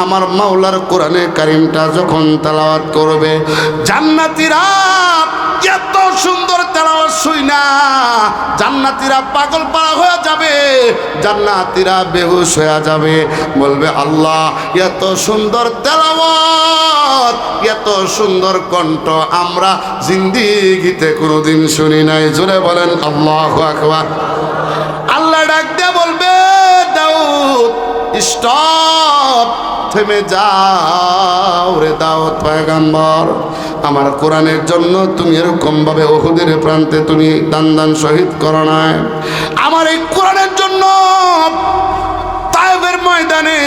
আমার মাওলার কোরআনে কারীমটা যখন তেলাওয়াত করবে, জান্নাতীরা এত সুন্দর তেলাওয়াত শুই না জান্নাতীরা পাগল পারা হয়ে যাবে, জান্নাতীরা বেহুশ হয়ে যাবে, বলবে আল্লাহ এত সুন্দর তেলাওয়াত, এত সুন্দর কণ্ঠ আমরা জিন্দেগিতে কোনোদিন শুনি নাই। জোরে বলেন আল্লাহু আকবার। আল্লাহ ডাক দিয়ে বলবে, দাউদ স্টপ, থেমে যাও রে দাউদ পয়গম্বর। আমার কোরআনের জন্য তুমি এরকম ভাবে উহুদের প্রান্তে তুমি দান শহীদ করো নাই, আমার এই কোরআনের জন্য তায়েফের ময়দানে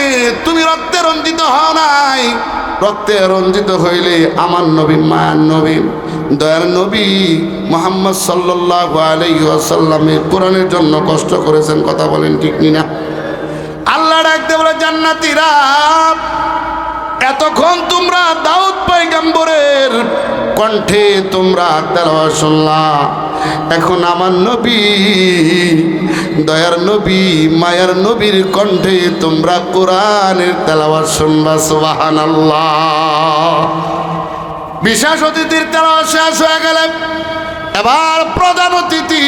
তুমি রক্তে রঞ্জিত হও নাই। রক্তে রঞ্জিত হইলে আমার নবী, মায়ার নবী, দয়ার নবী মুহাম্মদ সাল্লাল্লাহু আলাইহি ওয়াসাল্লামের কোরআনের জন্য কষ্ট করেছেন। কথা বলেন ঠিক না? আল্লাহ ডাকতে বলে, জান্নাতীরা এতক্ষণ তোমরা দাউদ পয়গম্বরের কণ্ঠে তোমরা তেলাওয়াত শুনলা, এখন আমার নবী, দয়ার নবী, মায়ার নবীর কণ্ঠে তোমরা কোরআনের তেলাওয়াত শুনবা। সুবহানাল্লাহ। বিশেষ অতিথির তেলাওয়াত শেষ হয়ে গেলে এবার প্রধান অতিথি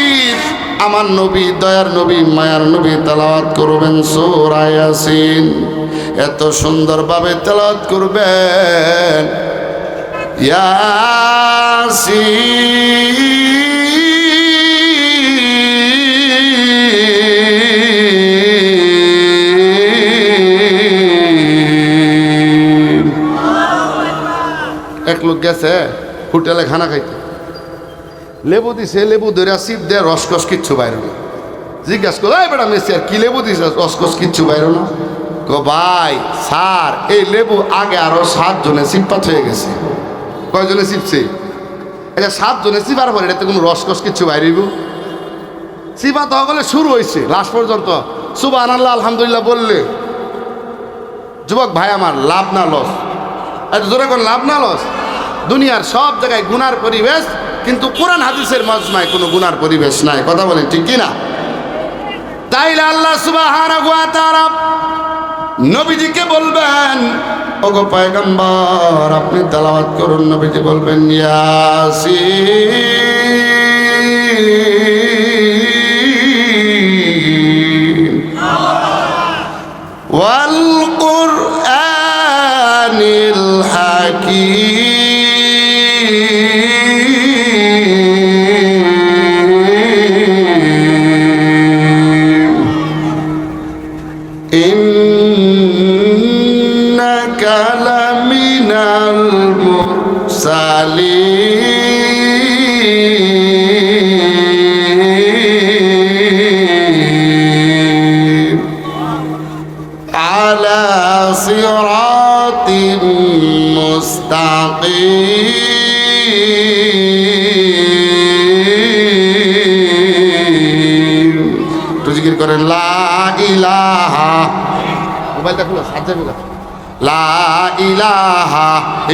আমার নবী, দয়ার নবী, মায়ার নবী তেলাওয়াত করবেন সূরা ইয়াসিন। এত সুন্দরভাবে তেলাওয়াত করবেন ইয়াসিন। এক লোক গেছে হোটেলে খানা খাইতে, লেবু দিছে, লেবু ধরে সিপ দেয়, রসকস কিচ্ছু বাইর না। জিজ্ঞাসা করো, এই বেটা মেসি আর কি লেবু দিছে, রসকস কিচ্ছু বাইর না। কো ভাই স্যার, এই লেবু আগে আরো 7 জনে সিপাত হয়ে গেছে। কয়জনে সিপছে? এটা 7 জনে সিপার পরে এটাতে কোনো রসকস কিচ্ছু বাইরিব? সিফাত হলে শুরু হয়েছে লাস্ট পর্যন্ত সুবহানাল্লাহ আলহামদুলিল্লাহ বললে যুবক ভাই আমার লাভ না লস, জোরে কোন লাভ না লস। দুনিয়ার সব জায়গায় গুনার পরিবেশ, কিন্তু কোরআন হাদিসের মজমায় কোনো গুনার পরিবেশ নাই। কথা বলেন ঠিক কিনা? তাইলে আল্লাহ সুবহানাহু ওয়া তাআলা নবীজিকে বলবেন, ওগো পয়গম্বর আপনি তেলাওয়াত করুন। নবীজি বলবেন ইয়াসিন ওয়াল কুরআনিল হাকীম ইন্নাকা লামিনাল মুরসালিন আলা সিরাতিম মুস্তাকিম। তো জিকির করেন লা ইলাহা, মোবাইলটা খুলো সাজ্জা খুলো, লা ইলাহা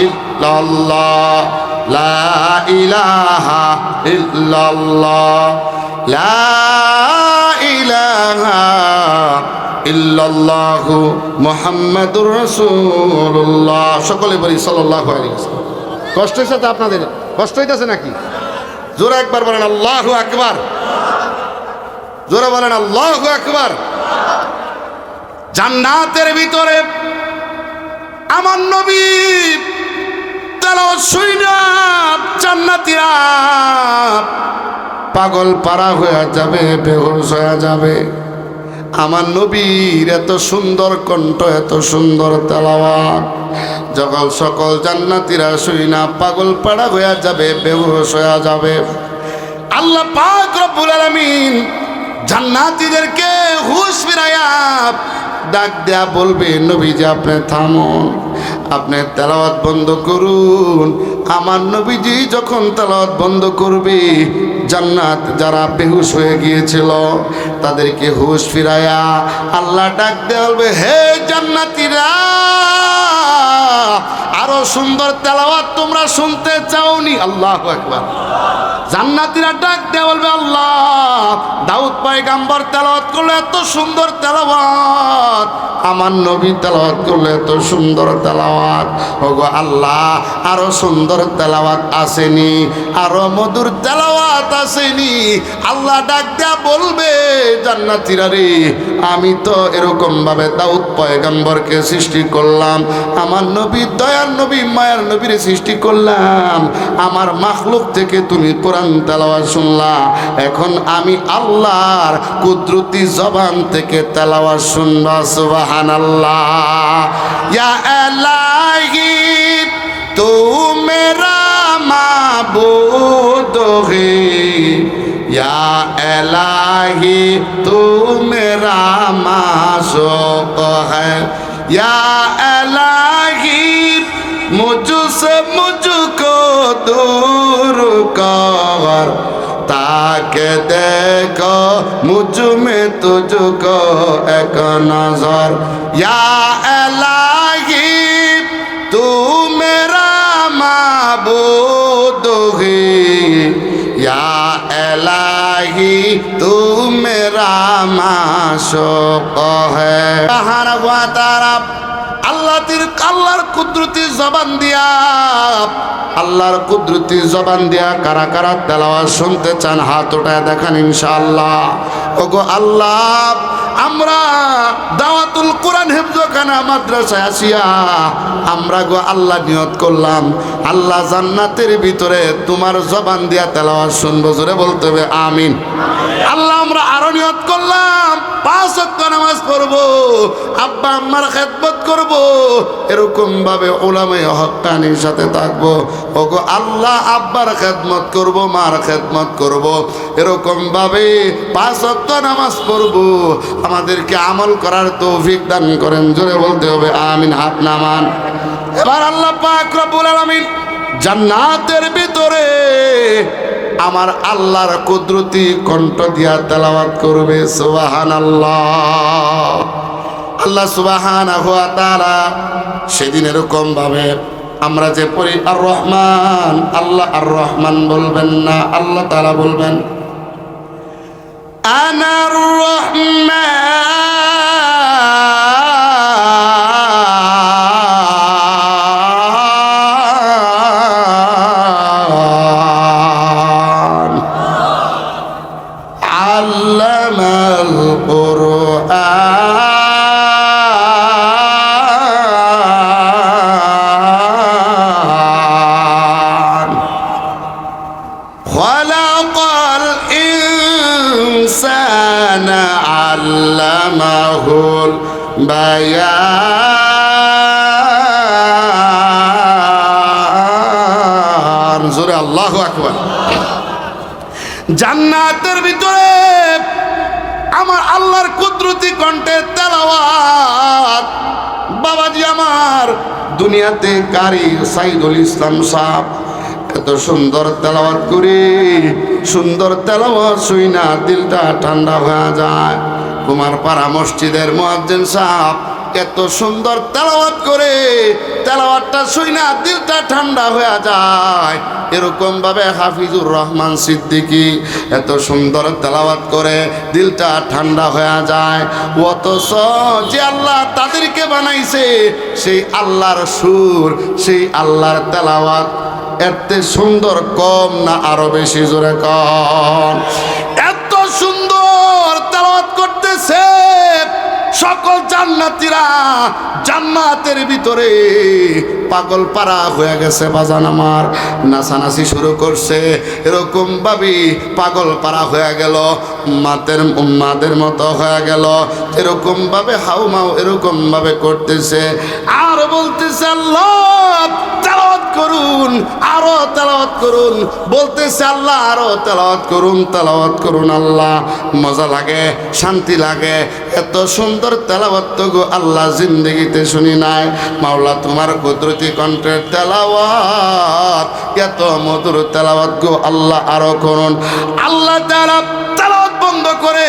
ইল্লাল্লাহ, লা ইলাহা ইল্লাল্লাহ, লা ইলাহা ইল্লাল্লাহু মুহাম্মাদুর রাসূলুল্লাহ। সকলে বলি সাল্লাল্লাহু আলাইহি ওয়াসাল্লাম। কষ্ট হইছে তো আপনাদের? কষ্ট হইতাছে নাকি? জোরে একবার বলেন আল্লাহু আকবার, জোরে বলেন আল্লাহু আকবার। জান্নাতের ভিতরে আমার নবী তেলাওয়াত শুইনা জান্নাতীরা পাগল পারা হয়ে যাবে, বেহুশ হয়ে যাবে। আমার নবীর এত সুন্দর কণ্ঠ, এত সুন্দর তেলাওয়াত, যখন সকল জান্নাতীরা শুইনা পাগল পাড়া হয়ে যাবে, বেহুশ হয়ে যাবে। আল্লাহ পাক রব্বুল আলামিন জান্নাতীদেরকে হুঁশ ফিরাইয়া ডাক দেয়া বলবে, নবীজি আপনি থামুন, আপনি তেলাওয়াত বন্ধ করুন। আমার নবীজি যখন তেলাওয়াত বন্ধ করবে, জান্নাত যারা বেহুশ হয়ে গিয়েছিল তাদেরকে হুঁশ ফিরায়া আল্লাহ ডাক দেয়া বলবে, হে জান্নাতীরা, আরো সুন্দর তেলাওয়াত তোমরা শুনতে চাওনি? আল্লাহু আকবার। জান্নাতীরা ডাক দেয়া বলবে, আল্লাহ দাউদ পয়গম্বর তেলাওয়াত করলে এত সুন্দর তেলাওয়াত, আমার নবী তেলাওয়াত করলে এত সুন্দর তেলাওয়াত, ওগো আল্লাহ আরো সুন্দর তেলাওয়াত আসেনি, আরো মধুর তেলাওয়াত আসেনি? আল্লাহ ডাক দেয়া বলবে, জান্নাতীরা রে, আমি তো এরকম ভাবে দাউদ পয়গম্বরকে সৃষ্টি করলাম, আমার নবী দয়ার নবী মায়ার নবীর সৃষ্টি করলাম, আমার মাখলুক থেকে তুমি কোরআন তেলাওয়াত শুনলা, এখন আমি আল্লাহর কুদরতি জবান থেকে তেলাওয়াত শুনবা। সুবহানাল্লাহ। ইয়া ইলাহি তু মেরা মাবুদ হে, ইয়া ইলাহি তু মেরা মাশুক है, या इलाही मुझसे मुझको दूर कर, ताकि देखो मुझ में तुझको एक नजर, या इलाही तू मेरा माबूद है, या इलाही तू मेरा माशूक है। আল্লাহর কুদরতি জবান দিয়া, আল্লাহর কুদরতি জবান দিয়া কারা কারা তেলাওয়াত শুনতে চান হাত উঠায় দেখান ইনশাআল্লাহ। ওগো আল্লাহ, আমরা দাওয়াতুল কোরআন হিফজখানা মাদ্রাসায় আসিয়া আমরা গো আল্লাহ নিয়ত করলাম, আল্লাহ জান্নাতের ভিতরে তোমার জবান দিয়া তেলাওয়াত শুনবো। জোরে বলতে হবে আমিন। আল্লাহ আমরা আরো নিয়ত করলাম 5 ওয়াক্ত নামাজ পড়বো, আব্বা আম্মার খেদমত করব, এরকম ভাবে উলামায়ে হক্কানির সাথে থাকবো। ওগো আল্লাহ, আব্বার খেদমত করব, মার খেদমত করব, এরকম ভাবে 5 ওয়াক্ত নামাজ পড়বো। আমাদেরকে আমল করার তৌফিক দান করেন। জোরে বলতে হবে আমিন। হাত নামান। এবার আল্লাহ পাক রব্বুল আলামিন জান্নাতের ভিতরে আমার আল্লাহর কুদরতি কণ্ঠ দিয়া তেলাওয়াত করবে সুবহানাল্লাহ। আল্লাহ সুবহানাহু ওয়া তাআলা সেদিন এরকম ভাবে আমরা যে পড়ি আর রহমান, আল্লাহ আর রহমান বলবেন না, আল্লাহ তাআলা বলবেন আনার রহমান আল্লামাল কুরআন খলাকাল ইনসানা আল্লামাহুল বায়ান। জোরে আল্লাহু আকবার। জান্নাতের ভিতরে আমার আল্লাহর কুদরতি কণ্ঠে তেলাওয়াত। বাবাজি আমার দুনিয়াতে কারি সাইদুল ইসলাম সাহেব এত সুন্দর তেলাওয়াত করে, সুন্দর তেলাওয়াত শুই না দিলটা ঠান্ডা হয়ে যায়। কুমারপাড়া মসজিদের মুয়াজ্জিন সাহেব এত সুন্দর তেলাওয়াত করে, তেলাওয়াতটা শুই না দিলটা ঠান্ডা হয়ে যায়। এরকম ভাবে হাফিজুর রহমান সিদ্দিকী এত সুন্দর তেলাওয়াত করে দিলটা ঠান্ডা হয়ে যায়। অথচ যে আল্লাহ তাদেরকে বানাইছে সেই আল্লাহর সুর, সেই আল্লাহর তেলাওয়াত এত সুন্দর কম না আরো বেশি? জোরে কম। এত সুন্দর তেলাওয়াত করতেছে সকল জান্নাতীরা জান্নাতের ভিতরে পাগল পারা হয়ে গেছে। বাজান আমার নাচানাচি শুরু করছে, এরকম ভাবে পাগল পারা হয়ে গেল, মাদের মতো হয়ে গেল, এরকম ভাবে হাউমাউ এরকম ভাবে করতেছে। আর বলতেছে আল্লাহ তেলাওয়াত করুন, আরো তেলাওয়াত করুন, বলতেছে আল্লাহ আরো তেলাওয়াত করুন, তেলাওয়াত করুন। আল্লাহ মজা লাগে, শান্তি লাগে। এত সুন্দর তেলাওয়াত তো গো আল্লাহ জিন্দেগিতে শুনি নাই। মাওলা তোমার কুদরতি কণ্ঠের তেলাওয়াত, এত মধুর তেলাওয়াত গো আল্লাহ আরো করুন। আল্লাহ তাআলা তেলাওয়াত বন্ধ করে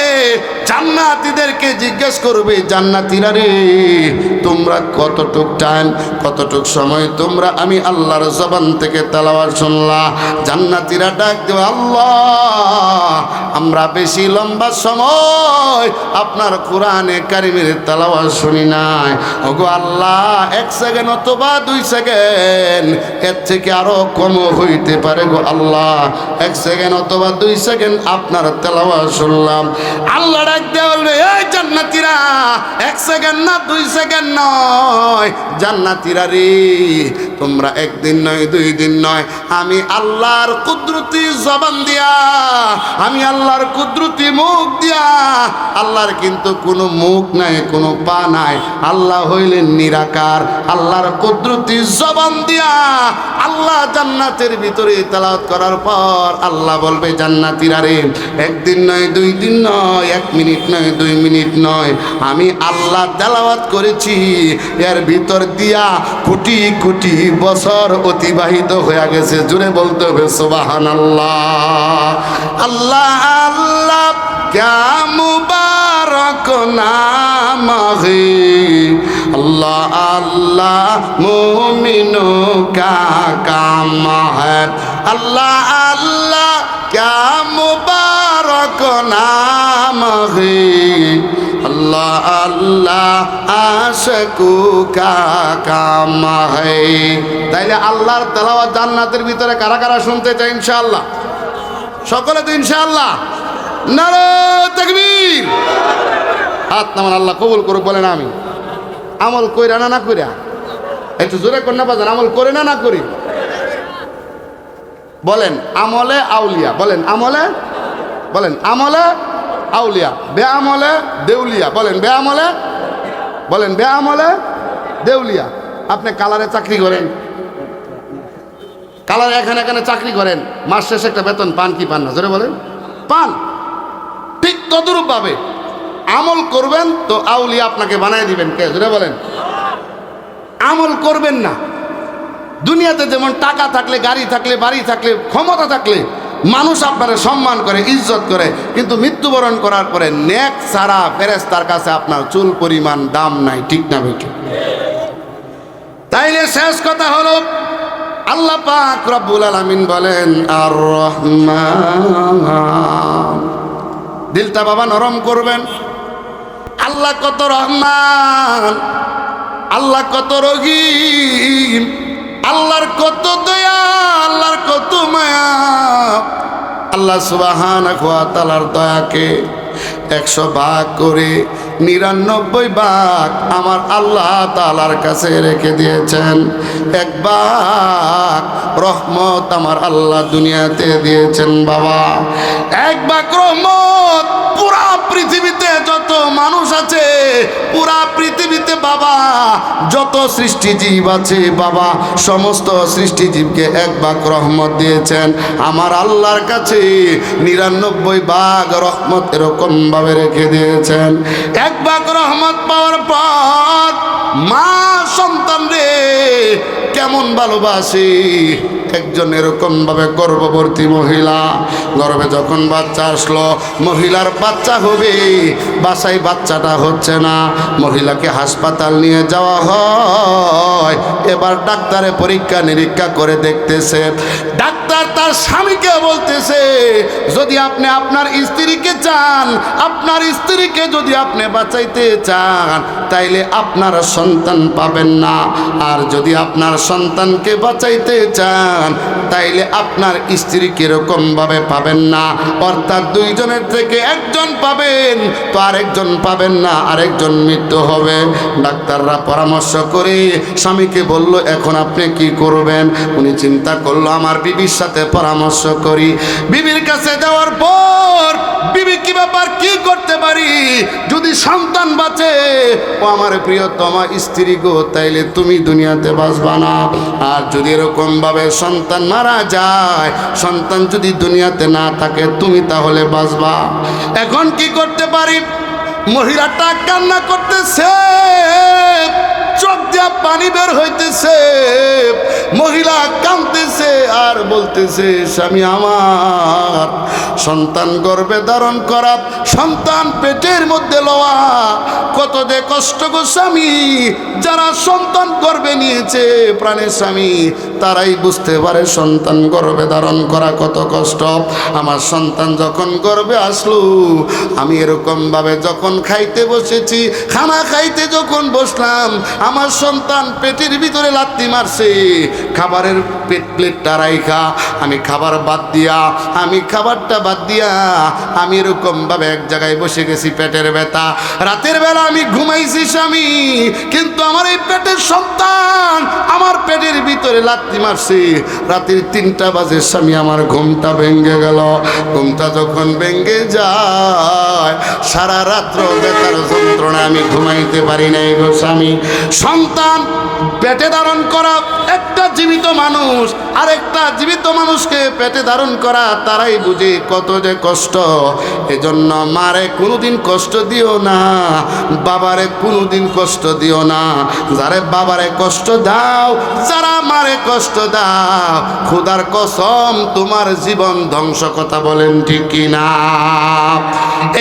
জান্নাতীদেরকে জিজ্ঞেস করবে, জান্নাতীরা রে তোমরা কতটুক টাইম, কতটুক সময় তোমরা আমি আল্লাহর জবান থেকে তেলাওয়াত শুনলা? জান্নাতীরা ডাক দেবে, আল্লাহ আমরা বেশি লম্বা সময় আপনার কোরআনে কারিমের তেলাওয়াত শুনি নাই। ওগো আল্লাহ 1 সেকেন্ড অথবা 2 সেকেন্ড, এর থেকে আরো কম হইতে পারে গো আল্লাহ। 1 সেকেন্ড অথবা 2 সেকেন্ড আপনার তেলাওয়াত শুনলাম। আল্লাহ ডাক দিয়ে বলবে, এই জান্নাতীরা 1 সেকেন্ড না 2 সেকেন্ড নয়, জান্নাতীরা রে তোমরা 1 দিন নয় 2 দিন নয়, আমি আল্লাহর কুদরতি জবান দিয়া, আমি আল্লাহর কুদরতি মুখ দিয়া, আল্লাহর কিন্তু কোনো মুখ নাই, কোনো পা নাই, আল্লাহ হইলেন নিরাকার, আল্লাহর কুদরতি জবান দিয়া আল্লাহ জান্নাতের ভিতরে তেলাওয়াত করার পর আল্লাহ বলবে, জান্নাতীরা রে 1 দিন নয় 2 দিন নয়, 1 মিনিট নয় 2 মিনিট নয়, আমি আল্লাহ তেলাওয়াত করেছি, এর ভিতর দিয়া কোটি কোটি বছর অতিবাহিত হয়ে গেছে। জুড়ে বলতে হবে সুবহানাল্লাহ। আল্লাহ আল্লাহ क्या मुबारक नाम है, अल्लाह अल्लाह मोमिनों का काम है, अल्लाह अल्लाह क्या मुबारक नाम है, अल्लाह अल्लाह आशिकू का काम है। তাইলে আল্লাহর তেলাওয়াত জান্নাতের ভিতরে কারা কারা শুনতে চায় ইনশাআল্লাহ? সকলে তো ইনশাআল্লাহ। নারে তাকবীর। হাত নামান, আল্লাহ কবুল করুক। বলেন আমি আমল কইরা না কইরা? একটু জোরে কর না বাজান, আমল করে না করি? বলেন আমলে আউলিয়া, বলেন আমলে, বলেন আমলে আউলিয়া, বেআমলে দেউলিয়া। বলেন বেআমলে, বলেন বেআমলে দেউলিয়া। আপনি কালারে চাকরি করেন, কালারে এখানে এখানে চাকরি করেন, মাস শেষে একটা বেতন পান কি পান না? জোরে বলেন পান। ঠিক তদরূপ ভাবে আমল করবেন তো আউলিয়া আপনাকে বানায় দিবেন কে? জোরে বলেন। আমল করবেন না, দুনিয়াতে যেমন টাকা থাকলে, গাড়ি থাকলে, বাড়ি থাকলে, ক্ষমতা থাকলে মানুষ আপনারে সম্মান করে, ইজ্জত করে, কিন্তু মৃত্যুবরণ করার পরে নেক ছাড়া ফেরেশতার কাছে আপনার চুল পরিমাণ দাম নাই। ঠিক না বেটি? তাইলে শেষ কথা হলো, আল্লাহ পাক রব্বুল আলামিন বলেন আর রহমান। দিলটা বাবা নরম করবেন। আল্লাহ কত রহমান, আল্লাহ কত রহিম, আল্লাহর কত দয়া, আল্লাহর কত মায়া। আল্লাহ সুবহানাহু ওয়া তাআলার দয়াকে 100 ভাগ করে 99 ভাগ আমার আল্লাহ তাআলার কাছে রেখে দিয়েছেন। 1 ভাগ রহমত আমার আল্লাহ দুনিয়াতে দিয়েছেন বাবা। 1 ভাগ রহমত পুরা পৃথিবীতে যত মানুষ আছে, পুরা পৃথিবীতে বাবা যত সৃষ্টিজীব আছে বাবা, সমস্ত সৃষ্টিজীবকে 1 ভাগ রহমত দিয়েছেন। আমার আল্লাহর কাছে 99 ভাগ রহমত এরকম ভাবে রেখে দিয়েছেন। 1 ভাগ রহমত পাওয়ার পর মা সন্তান রে কেমন ভালোবাসে। একজন এরকম ভাবে গর্ভবতী মহিলা, গর্ভে যখন বাচ্চা আসলো, মহিলার বাচ্চা হবে, বাসায় বাচ্চাটা হচ্ছে না, মহিলাকে হাসপাতাল নিয়ে যাওয়া হয়। এবার ডাক্তারে পরীক্ষা নিরীক্ষা করে দেখতেছে, ডাক্তার তার স্বামীকে বলতেছে, যদি আপনি আপনার স্ত্রীকে চান, আপনার স্ত্রীকে যদি আপনি বাঁচাইতে চান, তাইলে আপনার সন্তান পাবেন না। আর যদি আপনার সন্তানকে বাঁচাইতে চান, তাইলে আপনার স্ত্রী কিরকম ভাবে পাবেন না। অর্থাৎ 2 জনের থেকে 1 জন পাবেন, তো আরেকজন পাবেন না, আরেকজন মৃত্যু হবে। ডাক্তাররা পরামর্শ করে স্বামীকে বলল, এখন আপনি কি করবেন? উনি চিন্তা করলো, আমার বিবির সাথে পরামর্শ করি। বিবির কাছে যাওয়ার পর, বিবি কি ব্যাপার, কি করতে পারি যদি সন্তান বাঁচে? ও আমার প্রিয়তমা স্ত্রী গো, তাইলে তুমি দুনিয়াতে বাঁচবা না। আর যদি এরকম ভাবে সন্তান মারা যায়, সন্তান যদি দুনিয়াতে না থাকে, তুমি তাহলে বাঁচবা। এখন কি করতে পারি? মহিলাটা কান্না করতেছে, চোখ দিয়া পানি বের হইতেছে, মহিলা কাঁদতেছে আর বলতেছে, স্বামী আমার, সন্তান গর্ভে ধারণ করা, সন্তান পেটের মধ্যে লওয়া কত যে কষ্ট গো স্বামী। যারা সন্তান গর্ভে নিয়েছে, প্রাণের স্বামী, তারাই বুঝতে পারে সন্তান গর্ভে ধারণ করা কত কষ্ট। আমার সন্তান যখন গর্ভে আসলো, আমি এরকম ভাবে যখন খাইতে বসেছি, খানা খাইতে যখন বসলাম, আমার সন্তান পেটের ভিতরে লাথি মারছে। খাবারের প্লেটটা রাইখা আমি খাবার বাদ দিয়া, আমি খাবারটা বাদ দিয়া আমি এরকম ভাবে এক জায়গায় বসে গেছি। পেটের ব্যথা, রাতের বেলা আমি ঘুমাইছি স্বামী, কিন্তু আমার এই পেটের সন্তান আমার পেটের ভিতরে লাথি মারছে। রাতের 3টা বাজে স্বামী, আমার ঘুমটা ভেঙে গেল। ঘুমটা যখন ভেঙে যায়, সারা রাত্র ব্যথার যন্ত্রণা, আমি ঘুমাইতে পারি নাই গো স্বামী। সন্তান পেটে ধারণ করা একটা জীবিত মানুষ, আর একটা জীবিত মানুষকে পেটে ধারণ করা, তারাই বুঝে কত যে কষ্ট। এজন্য মারে কোনোদিন কষ্ট দিও না, বাবারে কোনোদিন কষ্ট দিও না। যারে বাবারে কষ্ট দাও, যারা মারে কষ্ট দাও, খোদার কসম তোমার জীবন ধ্বংস। কথা বলেন ঠিক কিনা?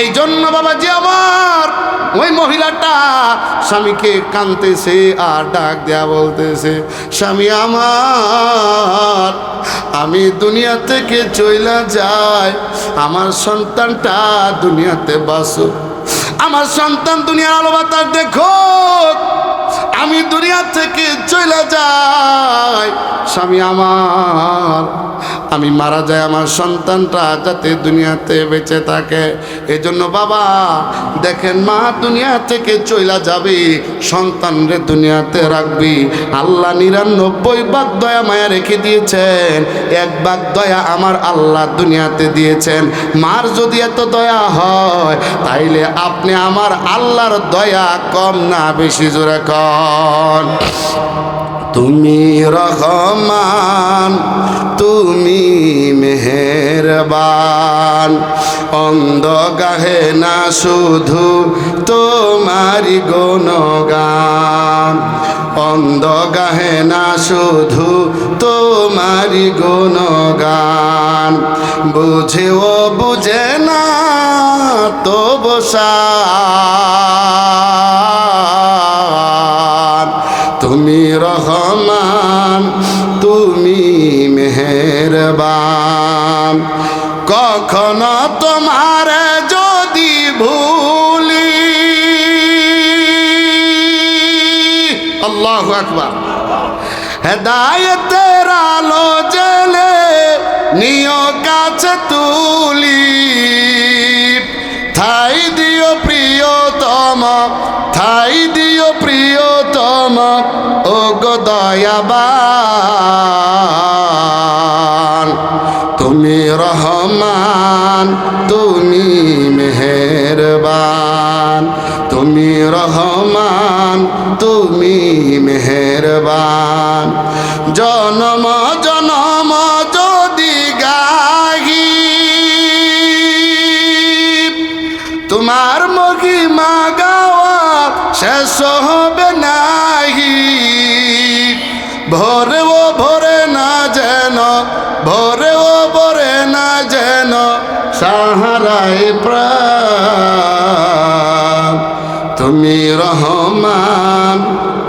এই জন্য বাবাজি আমার, ওই মহিলাটা স্বামীকে কাঁদতেছে আর ডাক দেয়া বলতেছে, স্বামী আমার, আমি দুনিয়া থেকে চইলা যাই, আমার সন্তানটা দুনিয়াতে বাসুক, আমার সন্তান দুনিয়ার আলো বাতাস দেখো, আমি দুনিয়া থেকে চইলা যাই। স্বামী আমার, আমি মারা যায়, আমার সন্তানটা যাতে দুনিয়াতে বেঁচে থাকে। এজন্য বাবা দেখেন, মা দুনিয়া থেকে চইলা যাবে, সন্তানরে দুনিয়াতে রাখবি। আল্লাহ 99 ভাগ দয়া মায়া রেখে দিয়েছেন, 1 ভাগ দয়া আমার আল্লাহ দুনিয়াতে দিয়েছেন। মার যদি এত দয়া হয়, তাইলে আপনি আমার আল্লাহর দয়া কম না বেশি? জোরে কন। তুমি রহমান, তুমি মেহেরবান, অন্ধ গাহে না শুধু তোমারি গুণগান, অন্ধ গাহে না শুধু তোমারি গুণগান। বুঝেও বুঝে না তবু শান। তুমি রহমান তুমি মেহেরবান, কখনো তোমার যদি ভুলি, আল্লাহু আকবার, হেদায়েতের আলো জ্বেলে নিয় কাছে তুলি, ঠাই দিও প্রিয়তম, ঠাই দিও প্রিয়তম, ও গো দয়াবান। তুমি রহমান তুমি মেহেরবান, তুমি রহমান তুমি মেহেরবান। জনম জনম যদি গাহি তোমার মহিমা গাওয়া শেষ হবে নাহি, ভোরেও ভোরে না যেন, ভোরেও ভোরে না যেন সাহারায় প্রাণ। তুমি রহমান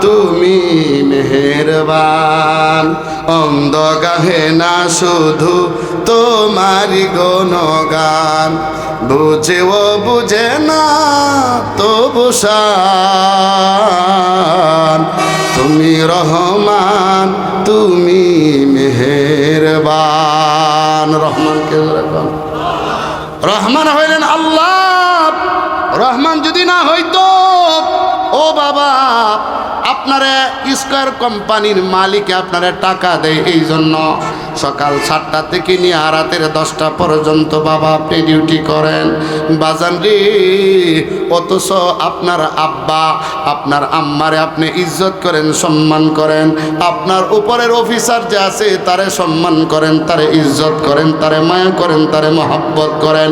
তুমি মেহেরবান, অন্ধ গাহে না শুধু তোমারি গুণগান, বুঝেও বুঝে না তবু শান। তুমি রহমান তুমি মেহেরবান। রহমানকে রাখুন, রহমান হইলেন আল্লাহ। রহমান যদি না হইতো, ও বাবা আপনারা স্কয়ার কোম্পানির মালিক আপনারা টাকা দেয় এই জন্য সকাল 7টা থেকে নিয়ে রাতের 10টা পর্যন্ত বাবা আপনি ডিউটি করেন বাজান রে, অথচ আপনার আব্বা আপনার আম্মারে আপনি ইজ্জত করেন সম্মান করেন, আপনার উপরের অফিসার যে আছে তারে সম্মান করেন, তারে ইজ্জত করেন, তারে মায়া করেন, তারে মহব্বত করেন,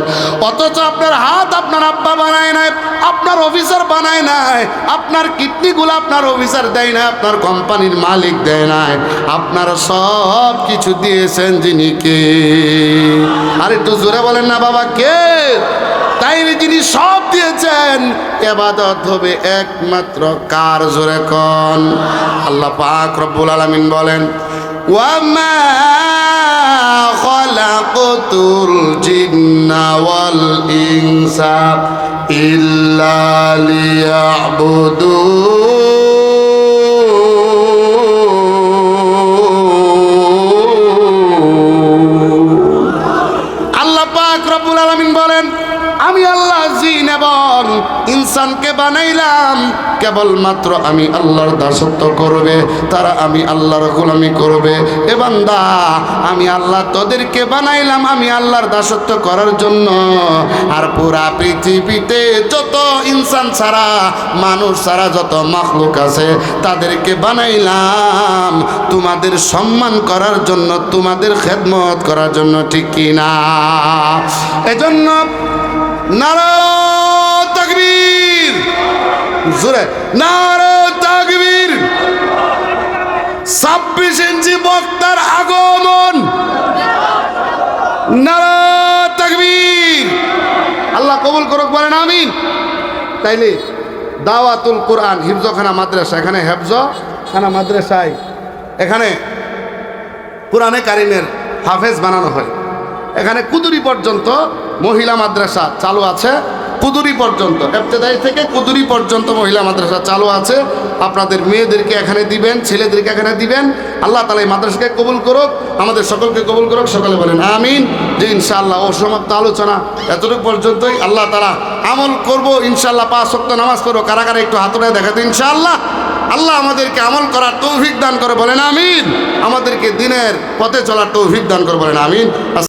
অথচ আপনার হাত আপনার আব্বা বানায় নাই, আপনার অফিসার বানায় নাই, আপনার কিডনিগুলো আপনার অফিসার দেয় না, আপনার কোম্পানির মালিক দেয় নাই, আপনারা সব কিছু দিয়েছেন যিনি কে? আর একটু জোরে বলেন না বাবা কে? তাই যিনি সব দিয়েছেন ইবাদত হবে একমাত্র কার? জোরে কোন? আল্লাহ পাক রব্বুল আলামিন বলেন ওয়ামা খালাকতুল জিন্না ওয়াল ইনসা ইল্লা লিয়াবুদুন। আল্লাহ পাক রব্বুল আলামিন বলেন আমি আল্লাহ জিন এবং ইনসানকে বানাইলাম কেবলমাত্র আমি আল্লাহর দাসত্ব করবে, তারা আমি আল্লাহর গোলামি করবে। এ বান্দা আমি আল্লাহ তোদেরকে বানাইলাম আমি আল্লাহর দাসত্ব করার জন্য, আর পুরা পৃথিবীতে যত ইনসান ছাড়া মানুষ ছাড়া যত মাখলুক আছে তাদেরকে বানাইলাম তোমাদের সম্মান করার জন্য, তোমাদের খেদমত করার জন্য, ঠিক কি না? এজন্য নারা তাকবীর, জোরে নারা তাকবীর। 26 ইঞ্চি বক্তার আগমন, নারা তাকবীর। আল্লাহ কবুল করুক, বলেন আমিন। তাইলে দাওয়াতুল কোরআন হিফজখানা মাদ্রাসা, এখানে হেফজখানা মাদ্রাসায় এখানে কোরআনে কারিমের হাফেজ বানানো হয়। এখানে কুদুরি পর্যন্ত মহিলা মাদ্রাসা চালু আছে, কুদুরি পর্যন্ত, ইবতেদায়ী থেকে কুদুরি পর্যন্ত মহিলা মাদ্রাসা চালু আছে। আপনাদের মেয়েদেরকে এখানে দিবেন, ছেলেদেরকে এখানে দিবেন। আল্লাহ তাআলা এই মাদ্রাসাকে কবুল করুক, আমাদের সকলকে কবুল করুক, সকলে বলেন আমিন। যে ইনশাআল্লাহ অসমাপ্ত আলোচনা এতটুকু পর্যন্তই। আল্লাহ তাআলা আমল করব ইনশাআল্লাহ, 5 ওয়াক্ত নামাজ পড়বো। কারা কারা একটু হাত উঠায় দেখাতে ইনশাআল্লাহ। আল্লাহ আমাদেরকে আমল করার তৌফিক দান করে, বলেন আমিন। আমাদেরকে দিনের পথে চলার তৌফিক দান করে, বলেন আমিন।